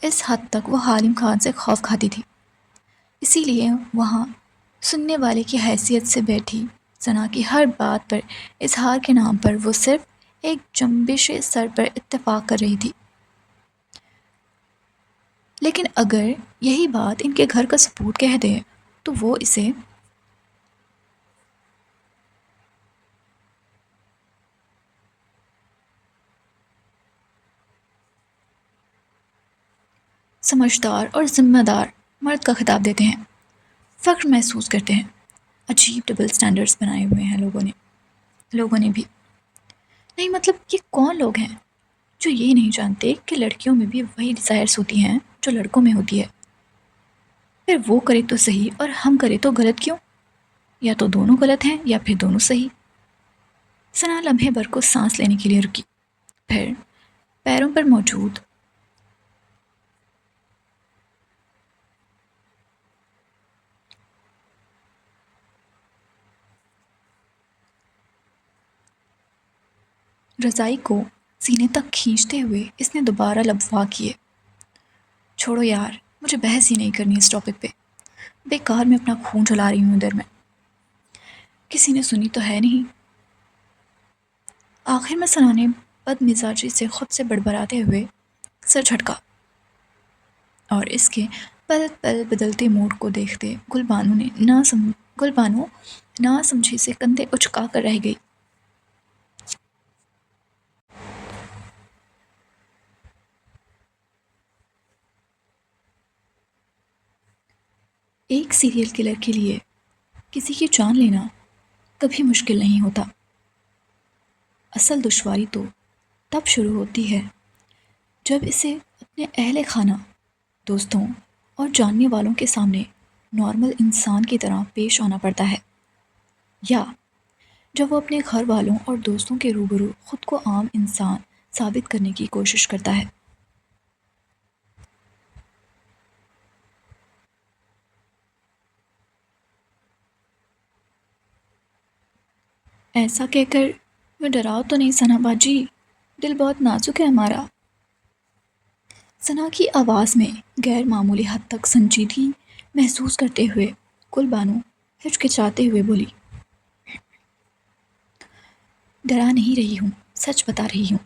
اس حد تک وہ حالم خان سے خوف کھاتی تھی، اسی لیے وہاں سننے والے کی حیثیت سے بیٹھی ثنا کی ہر بات پر اظہار کے نام پر وہ صرف ایک جنبش سر پر اتفاق کر رہی تھی۔ لیکن اگر یہی بات ان کے گھر کا ثبوت کہہ دے تو وہ اسے سمجھدار اور ذمہ دار مرد کا خطاب دیتے ہیں، فخر محسوس کرتے ہیں۔ عجیب ڈبل سٹینڈرڈز بنائے ہوئے ہیں لوگوں نے بھی۔ نہیں مطلب یہ کون لوگ ہیں جو یہ نہیں جانتے کہ لڑکیوں میں بھی وہی ڈیزائرز ہوتی ہیں جو لڑکوں میں ہوتی ہے؟ پھر وہ کرے تو صحیح اور ہم کرے تو غلط کیوں؟ یا تو دونوں غلط ہیں یا پھر دونوں صحیح۔ ثنا لمحے بھر کو سانس لینے کے لیے رکی، پھر پیروں پر موجود رضائی کو سینے تک کھینچتے ہوئے اس نے دوبارہ لب وا کیے۔ چھوڑو یار، مجھے بحث ہی نہیں کرنی اس ٹاپک پہ۔ بیکار میں اپنا خون چلا رہی ہوں ادھر میں، کسی نے سنی تو ہے نہیں۔ آخر میں ثنا نے بد مزاجی سے خود سے بڑبڑاتے ہوئے سر جھٹکا، اور اس کے پل پل بدلتے موڈ کو دیکھتے گل بانو نہ سمجھی سے کندھے اچکا کر رہ گئی۔ ایک سیریل کلر کے لیے کسی کی جان لینا کبھی مشکل نہیں ہوتا۔ اصل دشواری تو تب شروع ہوتی ہے جب اسے اپنے اہل خانہ، دوستوں اور جاننے والوں کے سامنے نارمل انسان کی طرح پیش آنا پڑتا ہے، یا جب وہ اپنے گھر والوں اور دوستوں کے روبرو خود کو عام انسان ثابت کرنے کی کوشش کرتا ہے۔ ایسا کہہ کر میں ڈراؤ تو نہیں ثنا باجی، دل بہت نازک ہے ہمارا۔ ثنا کی آواز میں غیر معمولی حد تک سنجیدگی محسوس کرتے ہوئے گل بانو ہچکچاتے ہوئے بولی، ڈرا نہیں رہی ہوں، سچ بتا رہی ہوں،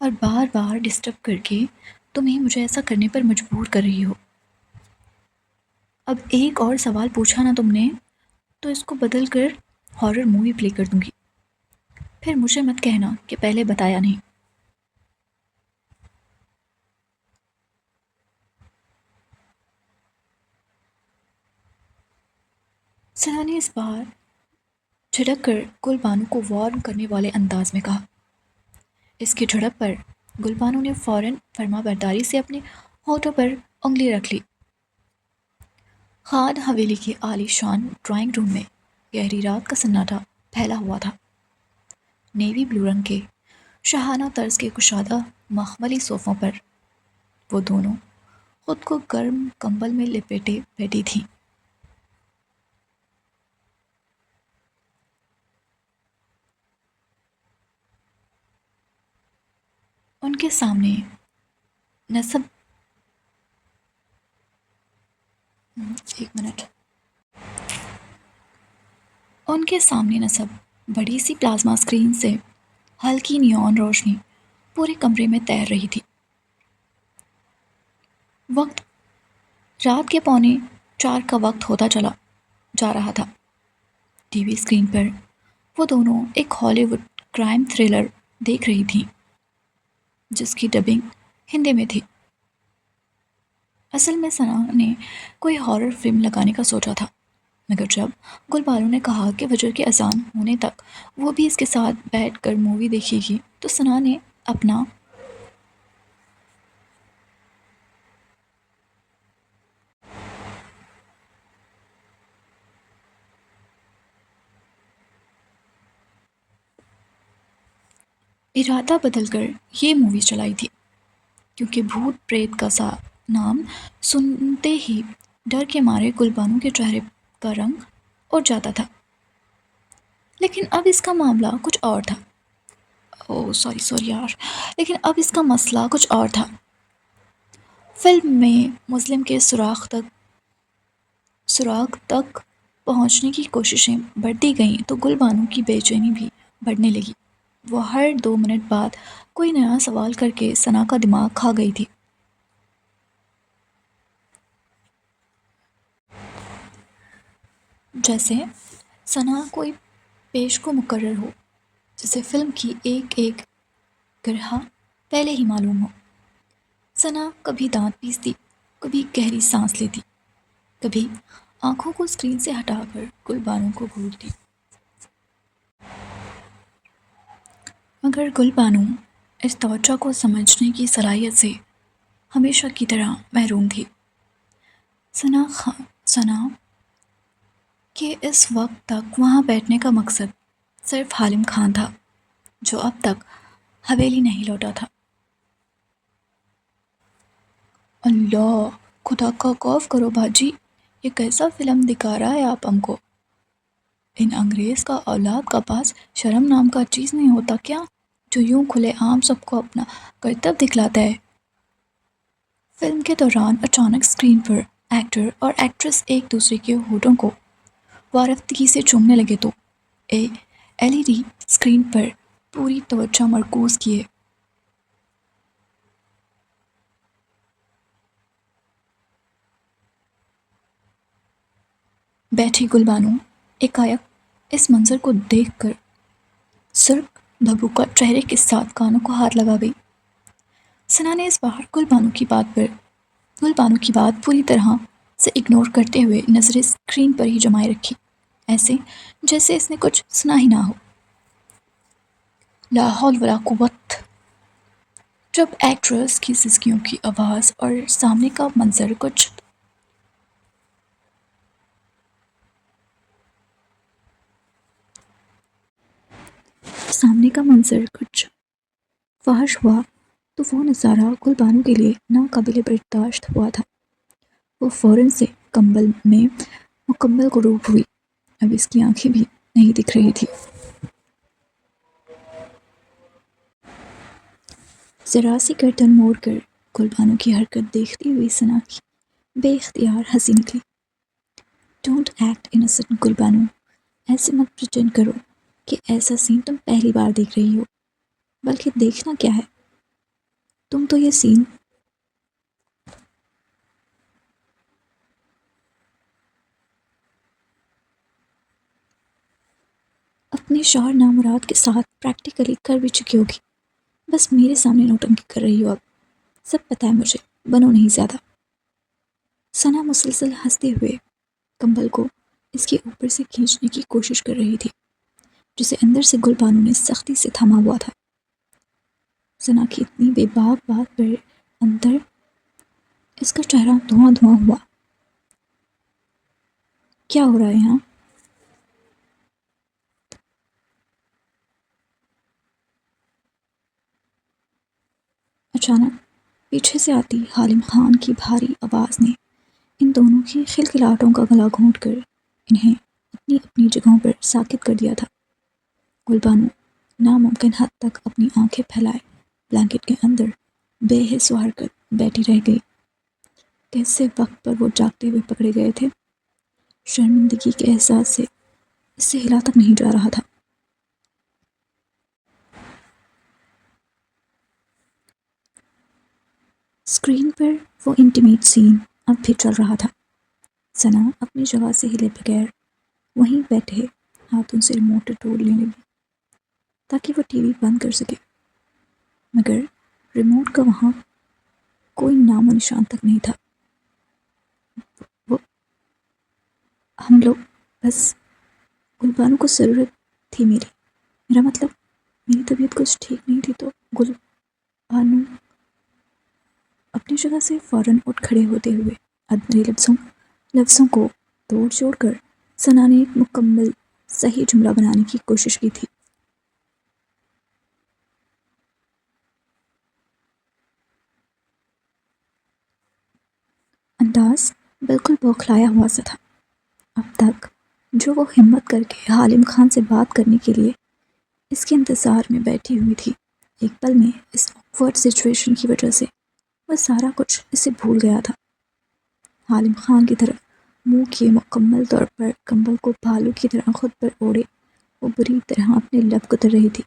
اور بار بار ڈسٹرب کر کے تمہیں مجھے ایسا کرنے پر مجبور کر رہی ہو۔ اب ایک اور سوال پوچھا نا تم نے تو اس کو بدل کر ہارر مووی پلے کر دوں گی، پھر مجھے مت کہنا کہ پہلے بتایا نہیں۔ ثنا نے اس بار جھڑک کر گل بانو کو وارن کرنے والے انداز میں کہا۔ اس کی جھڑپ پر گل بانو نے فوراً فرما برداری سے اپنے ہونٹوں پر انگلی رکھ لی۔ خان حویلی کے عالی شان ڈرائنگ روم میں گہری رات کا سناٹا پھیلا ہوا تھا۔ نیوی بلو رنگ کے شاہانہ طرز کے کشادہ مخملی صوفوں پر وہ دونوں خود کو گرم کمبل میں لپیٹے بیٹھی تھیں۔ ان کے سامنے نصب ایک منٹ ان کے سامنے نصب بڑی سی پلازما اسکرین سے ہلکی نیون روشنی پورے کمرے میں تیر رہی تھی۔ وقت رات کے 3:45 کا وقت ہوتا چلا جا رہا تھا۔ ٹی وی اسکرین پر وہ دونوں ایک ہالی ووڈ کرائم تھرلر دیکھ رہی تھیں جس کی ڈبنگ ہندی میں تھی۔ اصل میں ثنا نے کوئی ہارر فلم لگانے کا سوچا تھا، مگر جب گل بانو نے کہا کہ فجر کی اذان ہونے تک وہ بھی اس کے ساتھ بیٹھ کر مووی دیکھے گی تو ثنا نے اپنا ارادہ بدل کر یہ مووی چلائی تھی، کیونکہ بھوت پریت کا سا نام سنتے ہی ڈر کے مارے گل بانو کے چہرے کا رنگ اڑ جاتا تھا۔ لیکن اب اس کا معاملہ کچھ اور تھا۔ سوری یار، لیکن اب اس کا مسئلہ کچھ اور تھا۔ فلم میں مظلم کے سراغ تک پہنچنے کی کوششیں بڑھتی گئیں تو گل بانو کی بے چینی بھی بڑھنے لگی۔ وہ ہر 2 منٹ بعد کوئی نیا سوال کر کے ثنا کا دماغ کھا گئی تھی۔ جیسے ثنا کوئی پیش کو مقرر ہو، جسے فلم کی ایک ایک گرہ پہلے ہی معلوم ہو۔ ثنا کبھی دانت پیستی، کبھی گہری سانس لیتی، کبھی آنکھوں کو اسکرین سے ہٹا کر گل بانو کو گھورتی، مگر گل بانو اس توجہ کو سمجھنے کی صلاحیت سے ہمیشہ کی طرح محروم تھی۔ ثنا کہ اس وقت تک وہاں بیٹھنے کا مقصد صرف حالم خان تھا، جو اب تک حویلی نہیں لوٹا تھا۔ اللہ، خدا کا خوف کرو باجی، یہ کیسا فلم دکھا رہا ہے آپ ہم کو؟ ان انگریز کا اولاد کا پاس شرم نام کا چیز نہیں ہوتا کیا، جو یوں کھلے عام سب کو اپنا کرتب دکھلاتا ہے؟ فلم کے دوران اچانک اسکرین پر ایکٹر اور ایکٹریس ایک دوسرے کے ہونٹوں کو وارفتگی سے چومنے لگے تو ایل ای ڈی اسکرین پر پوری توجہ مرکوز کیے بیٹھی گل بانو ایکایک اس منظر کو دیکھ کر سرخ بھبو کا چہرے کے ساتھ کانوں کو ہاتھ لگا گئی۔ ثنا نے اس بار گل بانو کی بات پوری طرح سے اگنور کرتے ہوئے نظریں اسکرین پر ہی جمائے رکھی، ایسے جیسے اس نے کچھ سنا ہی نہ ہو۔ لا حول ولا قوت! جب ایکٹریس کی سسکیوں کی آواز اور سامنے کا منظر کچھ فحش ہوا تو وہ نظارہ گل بانو کے لیے ناقابل برداشت ہوا تھا۔ وہ فوراً سے کمبل میں مکمل غروب ہوئی، اب اس کی آنکھیں بھی نہیں دکھ رہی تھی۔ ذرا سی گردن موڑ کر گل بانو کی حرکت دیکھتی ہوئی ثنا کی بے اختیار ہنسی نکلی۔ ڈونٹ ایکٹ انوسنٹ گل بانو، ایسے مت پریٹینڈ کرو کہ ایسا سین تم پہلی بار دیکھ رہی ہو، بلکہ دیکھنا کیا ہے، تم تو یہ سین اپنے شوہر نامراد کے ساتھ پریکٹیکلی کر بھی چکی ہوگی، بس میرے سامنے نوٹنکی کر رہی ہو۔ اب سب پتہ ہے مجھے، بنو نہیں زیادہ۔ ثنا مسلسل ہنستے ہوئے کمبل کو اس کے اوپر سے کھینچنے کی کوشش کر رہی تھی، جسے اندر سے گل بانو نے سختی سے تھاما ہوا تھا۔ ثنا کی اتنی بے باک بات پر اندر اس کا چہرہ دھواں دھواں ہوا۔ کیا ہو رہا ہے یہاں؟ اچانک پیچھے سے آتی حالم خان کی بھاری آواز نے ان دونوں کی کھلکھلاہٹوں کا گلا گھونٹ کر انہیں اپنی اپنی جگہوں پر ساکت کر دیا تھا۔ گل بانو ناممکن حد تک اپنی آنکھیں پھیلائے بلینکٹ کے اندر بے حس و حرکت بیٹھی رہ گئی۔ کیسے وقت پر وہ جاگتے ہوئے پکڑے گئے تھے؟ شرمندگی کے احساس سے اس سے ہلا تک نہیں جا رہا تھا۔ اسکرین پر وہ انٹیمیٹ سین اب بھی چل رہا تھا۔ ثنا اپنی جگہ سے ہلے بغیر وہیں بیٹھے ہاتھوں سے ریموٹ ٹول لینے لگی تاکہ وہ ٹی وی بند کر سکے، مگر ریموٹ کا وہاں کوئی نام و نشان تک نہیں تھا۔ وہ ہم لوگ بس گل بانو کو ضرورت تھی میرا مطلب میری طبیعت کچھ ٹھیک نہیں تھی تو گل بانو اپنی جگہ سے فوراً اٹھ کھڑے ہوتے ہوئے ادھورے لفظوں کو توڑ جوڑ کر ثنا نے ایک مکمل صحیح جملہ بنانے کی کوشش کی تھی۔ انداز بالکل بوکھلایا ہوا سا تھا۔ اب تک جو وہ ہمت کر کے حالم خان سے بات کرنے کے لیے اس کے انتظار میں بیٹھی ہوئی تھی، ایک پل میں اس آکورڈ سچویشن کی وجہ سے وہ سارا کچھ اسے بھول گیا تھا۔ حالم خان کی طرف منہ کیے مکمل طور پر کمبل کو بھالو کی طرح خود پر اوڑھے وہ بری طرح اپنے لب کتر رہی تھی۔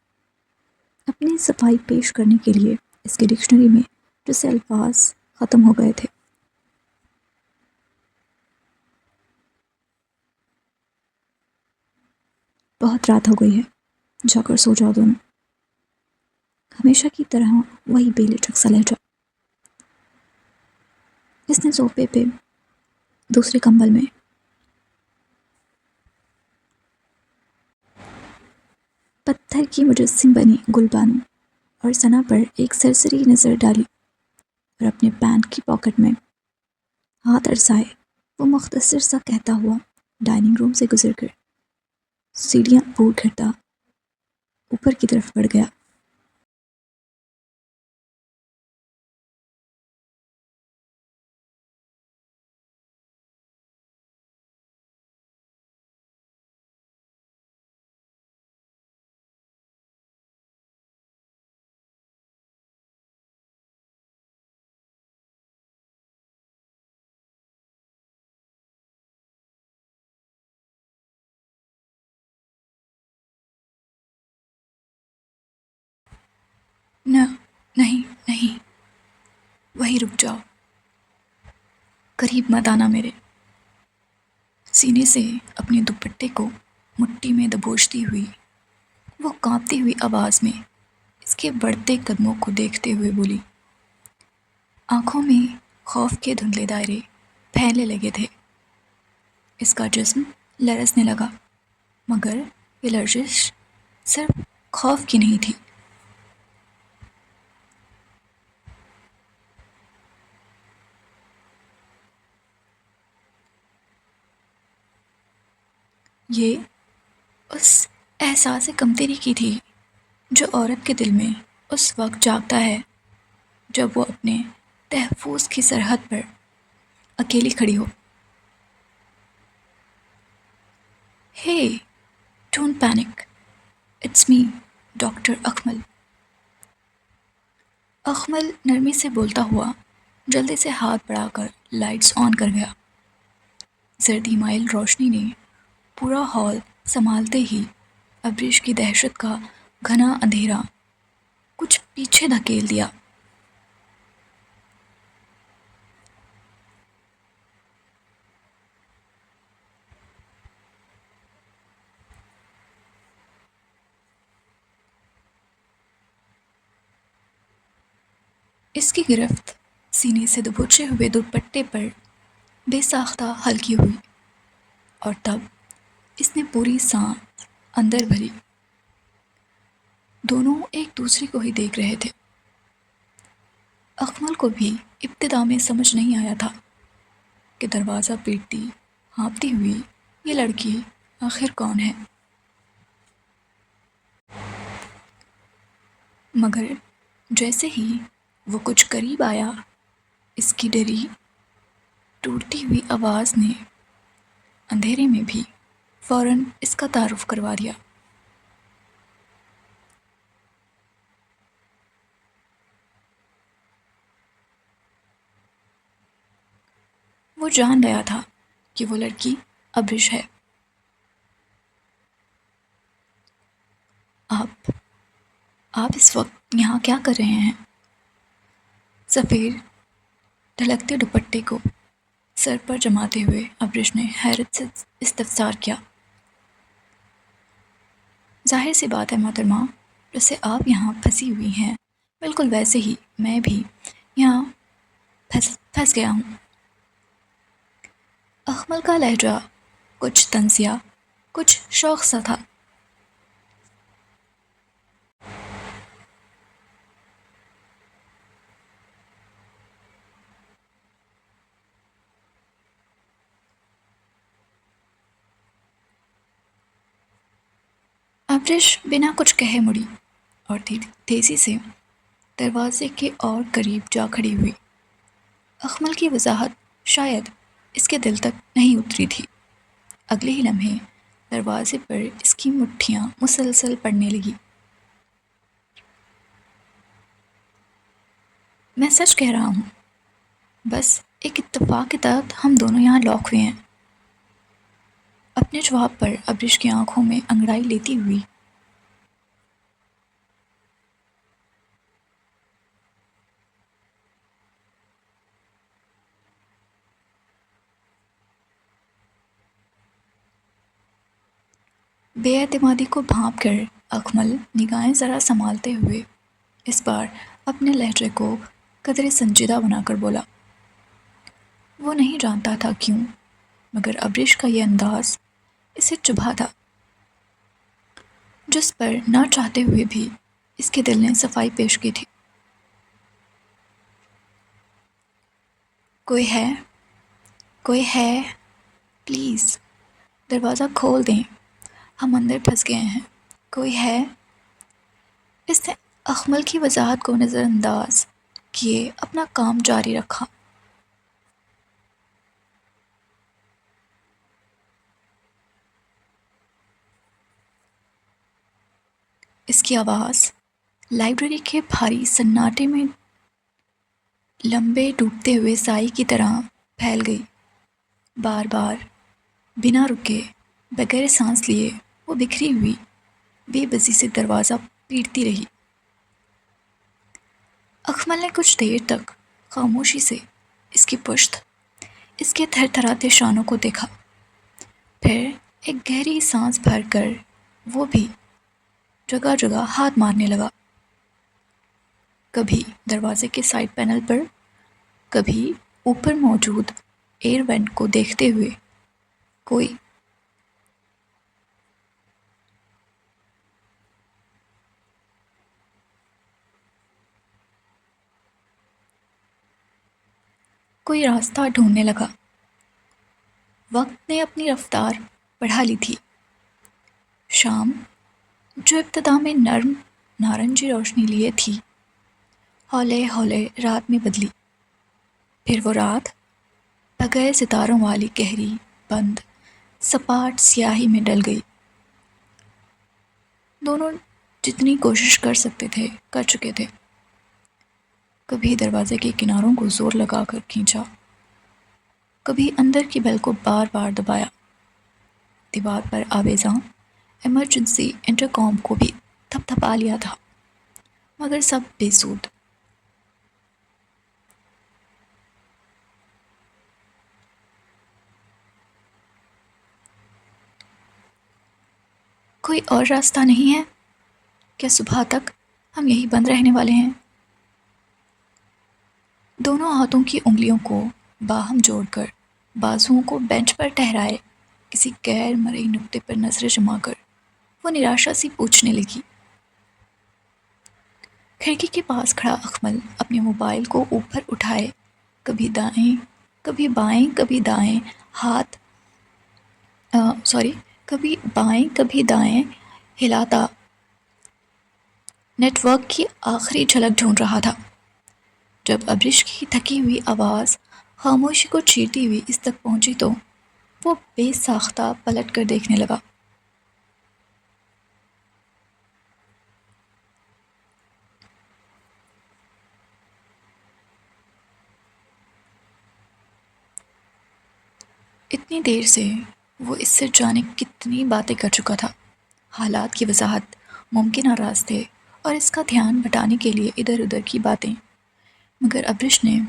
اپنی صفائی پیش کرنے کے لیے اس کی ڈکشنری میں جسے الفاظ ختم ہو گئے تھے۔ بہت رات ہو گئی ہے، جا کر سو جاؤ دونوں۔ ہمیشہ کی طرح وہی بے لچک سا لہجہ۔ اس نے صوفے پہ دوسرے کمبل میں پتھر کی مجسم بنی گل بانو اور ثنا پر ایک سرسری نظر ڈالی اور اپنے پینٹ کی پاکٹ میں ہاتھ ارسائے وہ مختصر سا کہتا ہوا ڈائننگ روم سے گزر کر سیڑھیاں عبور کرتا اوپر کی طرف بڑھ گیا۔ نہ، نہیں نہیں، وہی رک جاؤ، قریب مت آنا میرے۔ سینے سے اپنے دوپٹے کو مٹھی میں دبوچتی ہوئی وہ کانپتی ہوئی آواز میں اس کے بڑھتے قدموں کو دیکھتے ہوئے بولی۔ آنکھوں میں خوف کے دھندلے دائرے پھیلنے لگے تھے۔ اس کا جسم لرزنے لگا، مگر یہ لرزش صرف خوف کی نہیں تھی۔ یہ اس احساس کمتری کی تھی جو عورت کے دل میں اس وقت جاگتا ہے جب وہ اپنے تحفظ کی سرحد پر اکیلی کھڑی ہو۔ ہے، don't panic, it's me, doctor Akmal. Akmal نرمی سے بولتا ہوا جلدی سے ہاتھ بڑھا کر لائٹس آن کر گیا۔ زردی مائل روشنی نے پورا ہال سنبھالتے ہی ابریش کی دہشت کا گھنا اندھیرا کچھ پیچھے دھکیل دیا۔ اس کی گرفت سینے سے دبوچے ہوئے دوپٹے پر بے ساختہ ہلکی ہوئی، اور تب اس نے پوری سانس اندر بھری۔ دونوں ایک دوسرے کو ہی دیکھ رہے تھے۔ اکمل کو بھی ابتدا میں سمجھ نہیں آیا تھا کہ دروازہ پیٹتی ہانپتی ہوئی یہ لڑکی آخر کون ہے، مگر جیسے ہی وہ کچھ قریب آیا اس کی ڈری ٹوٹتی ہوئی آواز نے اندھیرے میں بھی فوراً اس کا تعارف کروا دیا۔ وہ جان گیا تھا کہ وہ لڑکی ابرش ہے۔ آپ آپ اس وقت یہاں کیا کر رہے ہیں؟ سفید ڈھلکتے دوپٹے کو سر پر جماتے ہوئے ابرش نے حیرت سے استفسار کیا۔ ظاہر سی بات ہے محترمہ، جیسے آپ یہاں پھنسی ہوئی ہیں بالکل ویسے ہی میں بھی یہاں پھنس گیا ہوں۔ اکمل کا لہجہ کچھ طنزیہ، کچھ شوق سا تھا۔ ابرش بنا کچھ کہے مڑی اور تیزی سے دروازے کے اور قریب جا کھڑی ہوئی۔ اکمل کی وضاحت شاید اس کے دل تک نہیں اتری تھی۔ اگلے ہی لمحے دروازے پر اس کی مٹھیاں مسلسل پڑنے لگی۔ میں سچ کہہ رہا ہوں، بس ایک اتفاق کے تحت ہم دونوں یہاں لاک ہوئے ہیں۔ اپنے جواب پر ابرش کی آنکھوں میں انگڑائی لیتی ہوئی بے اعتمادی کو بھانپ کر اکمل نگاہیں ذرا سنبھالتے ہوئے اس بار اپنے لہجے کو قدرے سنجیدہ بنا کر بولا۔ وہ نہیں جانتا تھا کیوں، مگر ابرش کا یہ انداز اسے چبھا تھا، جس پر نہ چاہتے ہوئے بھی اس کے دل نے صفائی پیش کی تھی۔ کوئی ہے؟ کوئی ہے؟ پلیز دروازہ کھول دیں، ہم اندر پھنس گئے ہیں، کوئی ہے؟ اس نے اکمل کی وضاحت کو نظر انداز کیے اپنا کام جاری رکھا۔ اس کی آواز لائبریری کے بھاری سناٹے میں لمبے ڈوبتے ہوئے سائی کی طرح پھیل گئی۔ بار بار بنا رکے بغیر سانس لیے وہ بکھری ہوئی بے بسی سے دروازہ پیٹتی رہی۔ اکمل نے کچھ دیر تک خاموشی سے اس کی پشت، اس کے تھر تھراتے شانوں کو دیکھا، پھر ایک گہری سانس بھر کر وہ بھی جگہ جگہ ہاتھ مارنے لگا، کبھی دروازے کے سائڈ پینل پر، کبھی اوپر موجود ایئر وینٹ کو دیکھتے ہوئے۔ کوئی کوئی راستہ ڈھونڈنے لگا۔ وقت نے اپنی رفتار بڑھا لی تھی۔ شام، جو ابتدا میں نرم نارنجی روشنی لیے تھی، ہولے ہولے رات میں بدلی، پھر وہ رات بغیر ستاروں والی گہری بند سپاٹ سیاہی میں ڈل گئی۔ دونوں جتنی کوشش کر سکتے تھے کر چکے تھے۔ کبھی دروازے کے کناروں کو زور لگا کر کھینچا، کبھی اندر کی بیل کو بار بار دبایا، دیوار پر آویزاں ایمرجنسی انٹرکام کو بھی تھپ تھپا لیا تھا، مگر سب بے سود۔ کوئی اور راستہ نہیں ہے؟ کیا صبح تک ہم یہی بند رہنے والے ہیں؟ دونوں ہاتھوں کی انگلیوں کو باہم جوڑ کر، بازوؤں کو بینچ پر ٹہرائے، کسی غیر مرئی نقطے پر نظریں جما کر وہ نراشا سی پوچھنے لگی۔ کھڑکی کے پاس کھڑا اکمل اپنے موبائل کو اوپر اٹھائے، کبھی دائیں کبھی بائیں کبھی دائیں ہاتھ کبھی بائیں کبھی دائیں ہلاتا نیٹ ورک کی آخری جھلک ڈھونڈ رہا تھا۔ جب ابرش کی تھکی ہوئی آواز خاموشی کو چیرتی ہوئی اس تک پہنچی تو وہ بے ساختہ پلٹ کر دیکھنے لگا۔ اتنی دیر سے وہ اس سے جانے کتنی باتیں کر چکا تھا، حالات کی وضاحت، ممکنہ راستے اور اس کا دھیان بٹانے کے لیے ادھر ادھر کی باتیں، مگر ابرش نے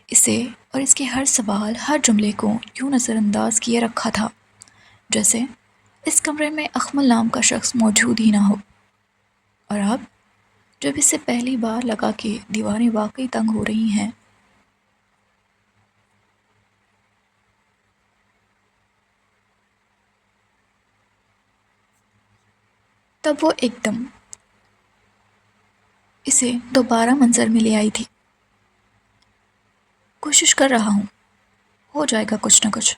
اسے اور اس کے ہر سوال، ہر جملے کو یوں نظر انداز کیے رکھا تھا جیسے اس کمرے میں اکمل نام کا شخص موجود ہی نہ ہو۔ اور اب جب اسے پہلی بار لگا کہ دیواریں واقعی تنگ ہو رہی ہیں، تب وہ ایک دم اسے دوبارہ منظر میں لے آئی تھی۔ کوشش کر رہا ہوں، ہو جائے گا کچھ نہ کچھ۔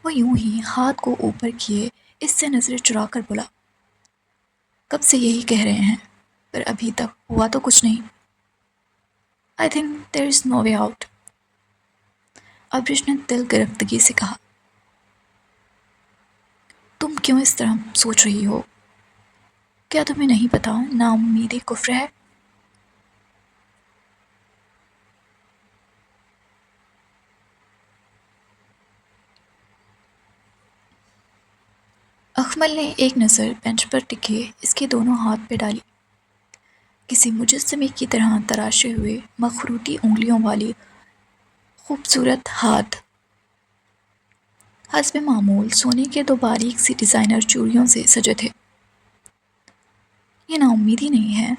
وہ یوں ہی ہاتھ کو اوپر کیے اس سے نظریں چرا کر بولا، کب سے یہی کہہ رہے ہیں، پر ابھی تک ہوا تو کچھ نہیں۔ I think there is no way out۔ ابرش نے دل گرفتگی سے کہا، تم کیوں اس طرح سوچ رہی ہو؟ کیا تمہیں نہیں پتا نا امیدی کفر ہے؟ اکمل نے ایک نظر بینچ پر ٹکے اس کے دونوں ہاتھ پہ ڈالی، کسی مجسمے کی طرح تراشے ہوئے مخروطی انگلیوں والی خوبصورت ہاتھ حسب معمول سونے کے دو باریک سی ڈیزائنر چوڑیوں سے سجے تھے۔ یہ نا امیدی نہیں ہے۔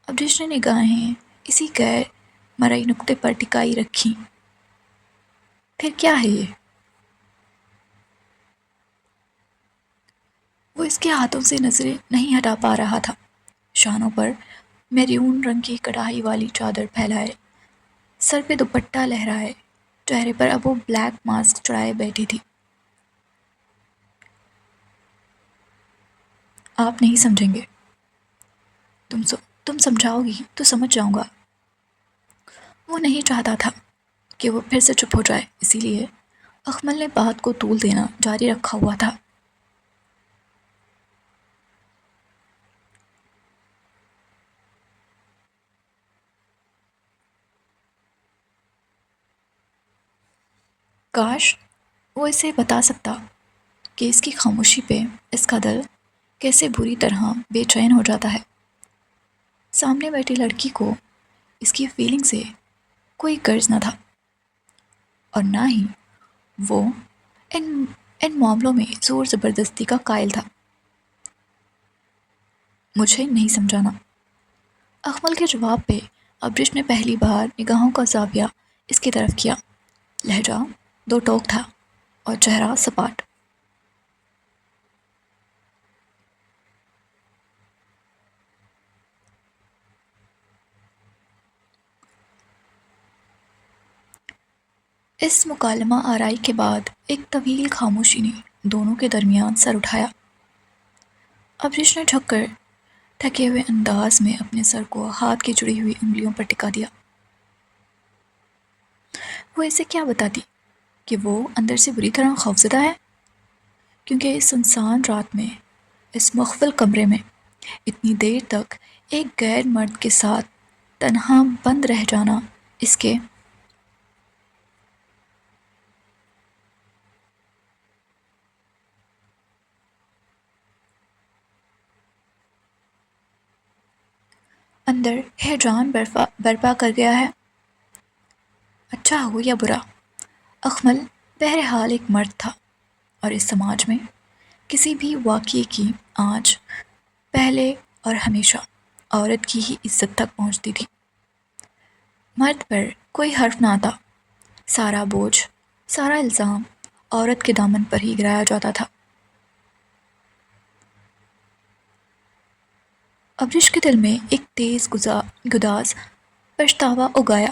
ابرش نے نگاہیں اسی غیر مرئی نقطے پر ٹکائی رکھیں۔ پھر کیا ہے یہ؟ وہ اس کے ہاتھوں سے نظریں نہیں ہٹا پا رہا تھا، شانوں پر میرون رنگ کی کڑھائی والی چادر پھیلائے، سر پہ دوپٹہ لہرائے، چہرے پر اب وہ بلیک ماسک چڑھائے بیٹھی تھی۔ آپ نہیں سمجھیں گے، تم سمجھاؤ گی تو سمجھ جاؤں گا۔ وہ نہیں چاہتا تھا کہ وہ پھر سے چپ ہو جائے، اسی لیے اکمل نے بات کو طول دینا جاری رکھا ہوا تھا۔ کاش وہ اسے بتا سکتا کہ اس کی خاموشی پہ اس کا دل کیسے بری طرح بے چین ہو جاتا ہے۔ سامنے بیٹھی لڑکی کو اس کی فیلنگ سے کوئی غرض نہ تھا، اور نہ ہی وہ ان ان معاملوں میں زور زبردستی کا قائل تھا۔ مجھے نہیں سمجھانا۔ اکمل کے جواب پہ ابرش نے پہلی بار نگاہوں کا زاویہ اس کی طرف کیا۔ لہجہ دو ٹوک تھا اور چہرہ سپاٹ۔ اس مکالمہ آرائی کے بعد ایک طویل خاموشی نے دونوں کے درمیان سر اٹھایا۔ ابرش نے جھک کر تھکے ہوئے انداز میں اپنے سر کو ہاتھ کی جڑی ہوئی انگلیوں پر ٹکا دیا۔ وہ اسے کیا بتاتی کہ وہ اندر سے بری طرح خوفزدہ ہے؟ کیونکہ اس سنسان رات میں، اس مخفل کمرے میں اتنی دیر تک ایک غیر مرد کے ساتھ تنہا بند رہ جانا اس کے اندر ہیجان برپا کر گیا ہے۔ اچھا ہو یا برا، اکمل بہرحال ایک مرد تھا، اور اس سماج میں کسی بھی واقعے کی آنچ پہلے اور ہمیشہ عورت کی ہی عزت تک پہنچتی تھی۔ مرد پر کوئی حرف نہ آتا، سارا بوجھ، سارا الزام عورت کے دامن پر ہی گرایا جاتا تھا۔ ابرش کے دل میں ایک تیز گداز پچھتاوا اگایا۔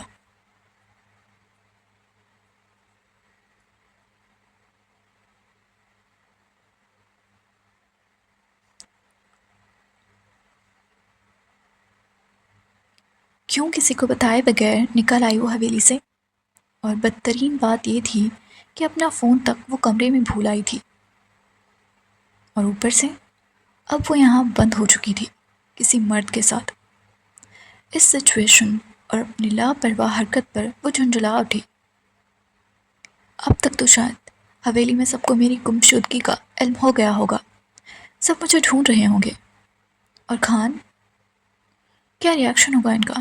کیوں کسی کو بتائے بغیر نکل آئی وہ حویلی سے؟ اور بدترین بات یہ تھی کہ اپنا فون تک وہ کمرے میں بھول آئی تھی، اور اوپر سے اب وہ یہاں بند ہو چکی تھی کسی مرد کے ساتھ۔ اس سچویشن اور اپنی لاپرواہ حرکت پر وہ جھنجھلا اٹھی۔ اب تک تو شاید حویلی میں سب کو میری گمشدگی کا علم ہو گیا ہوگا، سب مجھے ڈھونڈ رہے ہوں گے، اور خان، کیا ری ایکشن ہوگا ان کا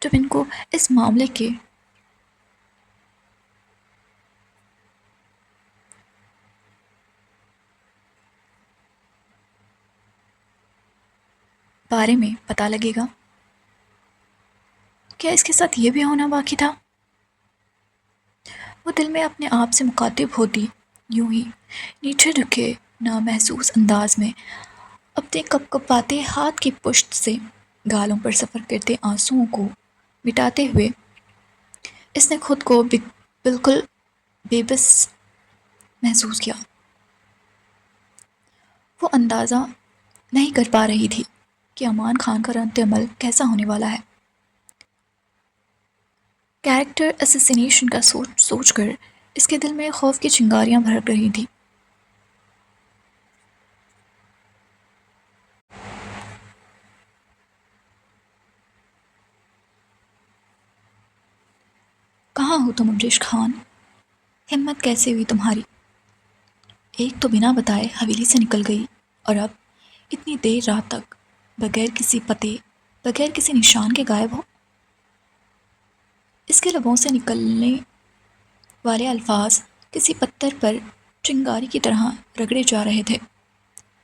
جب ان کو اس معاملے کے بارے میں پتہ لگے گا؟ کیا اس کے ساتھ یہ بھی ہونا باقی تھا؟ وہ دل میں اپنے آپ سے مخاطب ہوتی، یوں ہی نیچے جھکے نامحسوس انداز میں اپنے کپکپاتے ہاتھ کی پشت سے گالوں پر سفر کرتے آنسوؤں کو مٹاتے ہوئے اس نے خود کو بالکل بے بس محسوس کیا۔ وہ اندازہ نہیں کر پا رہی تھی کہ امان خان کا رد عمل کیسا ہونے والا ہے۔ کیریکٹر اسیسینیشن کا سوچ کر اس کے دل میں خوف کی چنگاریاں بھڑک رہی تھیں۔ کہاں ہو تم ابریش خان؟ ہمت کیسے ہوئی تمہاری؟ ایک تو بنا بتائے حویلی سے نکل گئی، اور اب اتنی دیر رات تک بغیر کسی پتے، بغیر کسی نشان کے غائب ہو۔ اس کے لبوں سے نکلنے والے الفاظ کسی پتھر پر چنگاری کی طرح رگڑے جا رہے تھے۔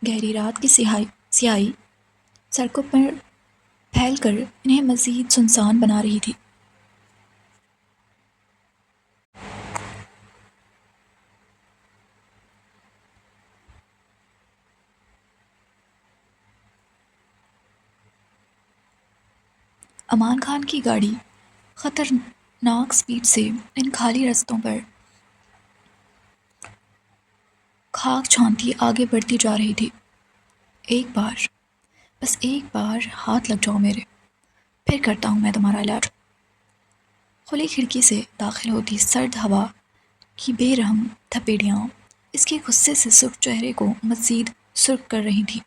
گہری رات کی سیاہی سڑکوں پر پھیل کر انہیں مزید سنسان بنا رہی تھی۔ امان خان کی گاڑی خطرناک سپیڈ سے ان خالی رستوں پر خاک چھانتی آگے بڑھتی جا رہی تھی۔ ایک بار، بس ایک بار ہاتھ لگ جاؤ میرے، پھر کرتا ہوں میں تمہارا علاج۔ کھلی کھڑکی سے داخل ہوتی سرد ہوا کی بے رحم تھپیڑیاں اس کے غصے سے سرخ چہرے کو مزید سرخ کر رہی تھیں۔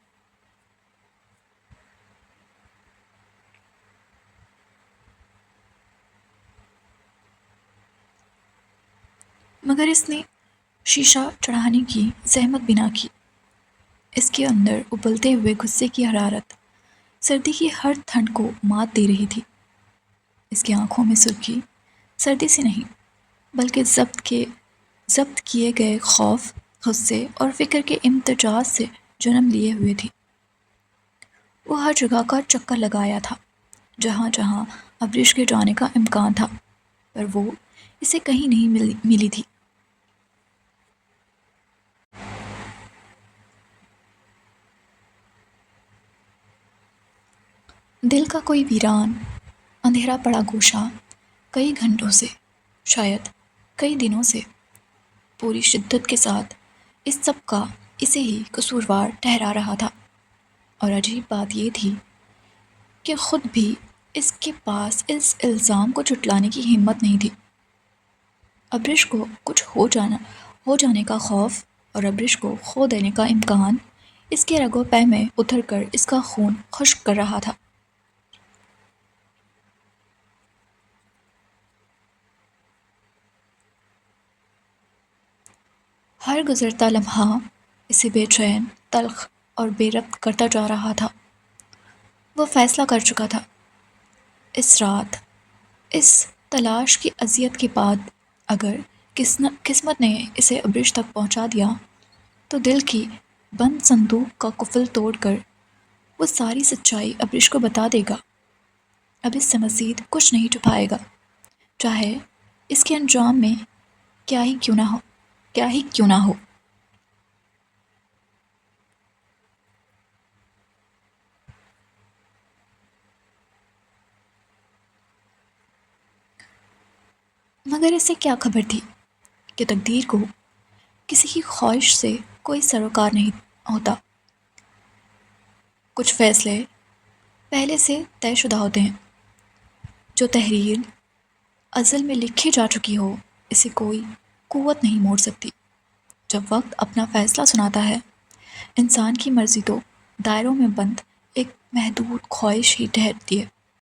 مگر اس نے شیشہ چڑھانے کی زحمت بھی نہ کی۔ اس کے اندر ابلتے ہوئے غصے کی حرارت سردی کی ہر ٹھنڈ کو مات دے رہی تھی۔ اس کی آنکھوں میں سرخی سردی سے نہیں بلکہ ضبط کیے گئے خوف، غصے اور فکر کے امتزاج سے جنم لیے ہوئے تھی۔ وہ ہر جگہ کا چکر لگایا تھا جہاں جہاں ابریش کے جانے کا امکان تھا، پر وہ اسے کہیں نہیں ملی تھی۔ دل کا کوئی ویران اندھیرا پڑا گوشہ کئی گھنٹوں سے، شاید کئی دنوں سے، پوری شدت کے ساتھ اس سب کا اسے ہی قصوروار ٹھہرا رہا تھا۔ اور عجیب بات یہ تھی کہ خود بھی اس کے پاس اس الزام کو جھٹلانے کی ہمت نہیں تھی۔ ابریش کو کچھ ہو جانے کا خوف اور ابریش کو کھو دینے کا امکان اس کے رگ و پے میں اتر کر اس کا خون خشک کر رہا تھا۔ ہر گزرتا لمحہ اسے بے چین، تلخ اور بے ربط کرتا جا رہا تھا۔ وہ فیصلہ کر چکا تھا، اس رات، اس تلاش کی اذیت کے بعد اگر قسمت نے اسے ابریش تک پہنچا دیا تو دل کی بند صندوق کا قفل توڑ کر وہ ساری سچائی ابریش کو بتا دے گا۔ اب اس سے مزید کچھ نہیں چھپائے گا، چاہے اس کے انجام میں کیا ہی کیوں نہ ہو۔ مگر اسے کیا خبر تھی کہ تقدیر کو کسی کی خواہش سے کوئی سروکار نہیں ہوتا۔ کچھ فیصلے پہلے سے طے شدہ ہوتے ہیں۔ جو تحریر ازل میں لکھی جا چکی ہو اسے کوئی قوت نہیں موڑ سکتی۔ جب وقت اپنا فیصلہ سناتا ہے، انسان کی مرضی تو دائروں میں بند ایک محدود خواہش ہی ٹھہرتی ہے۔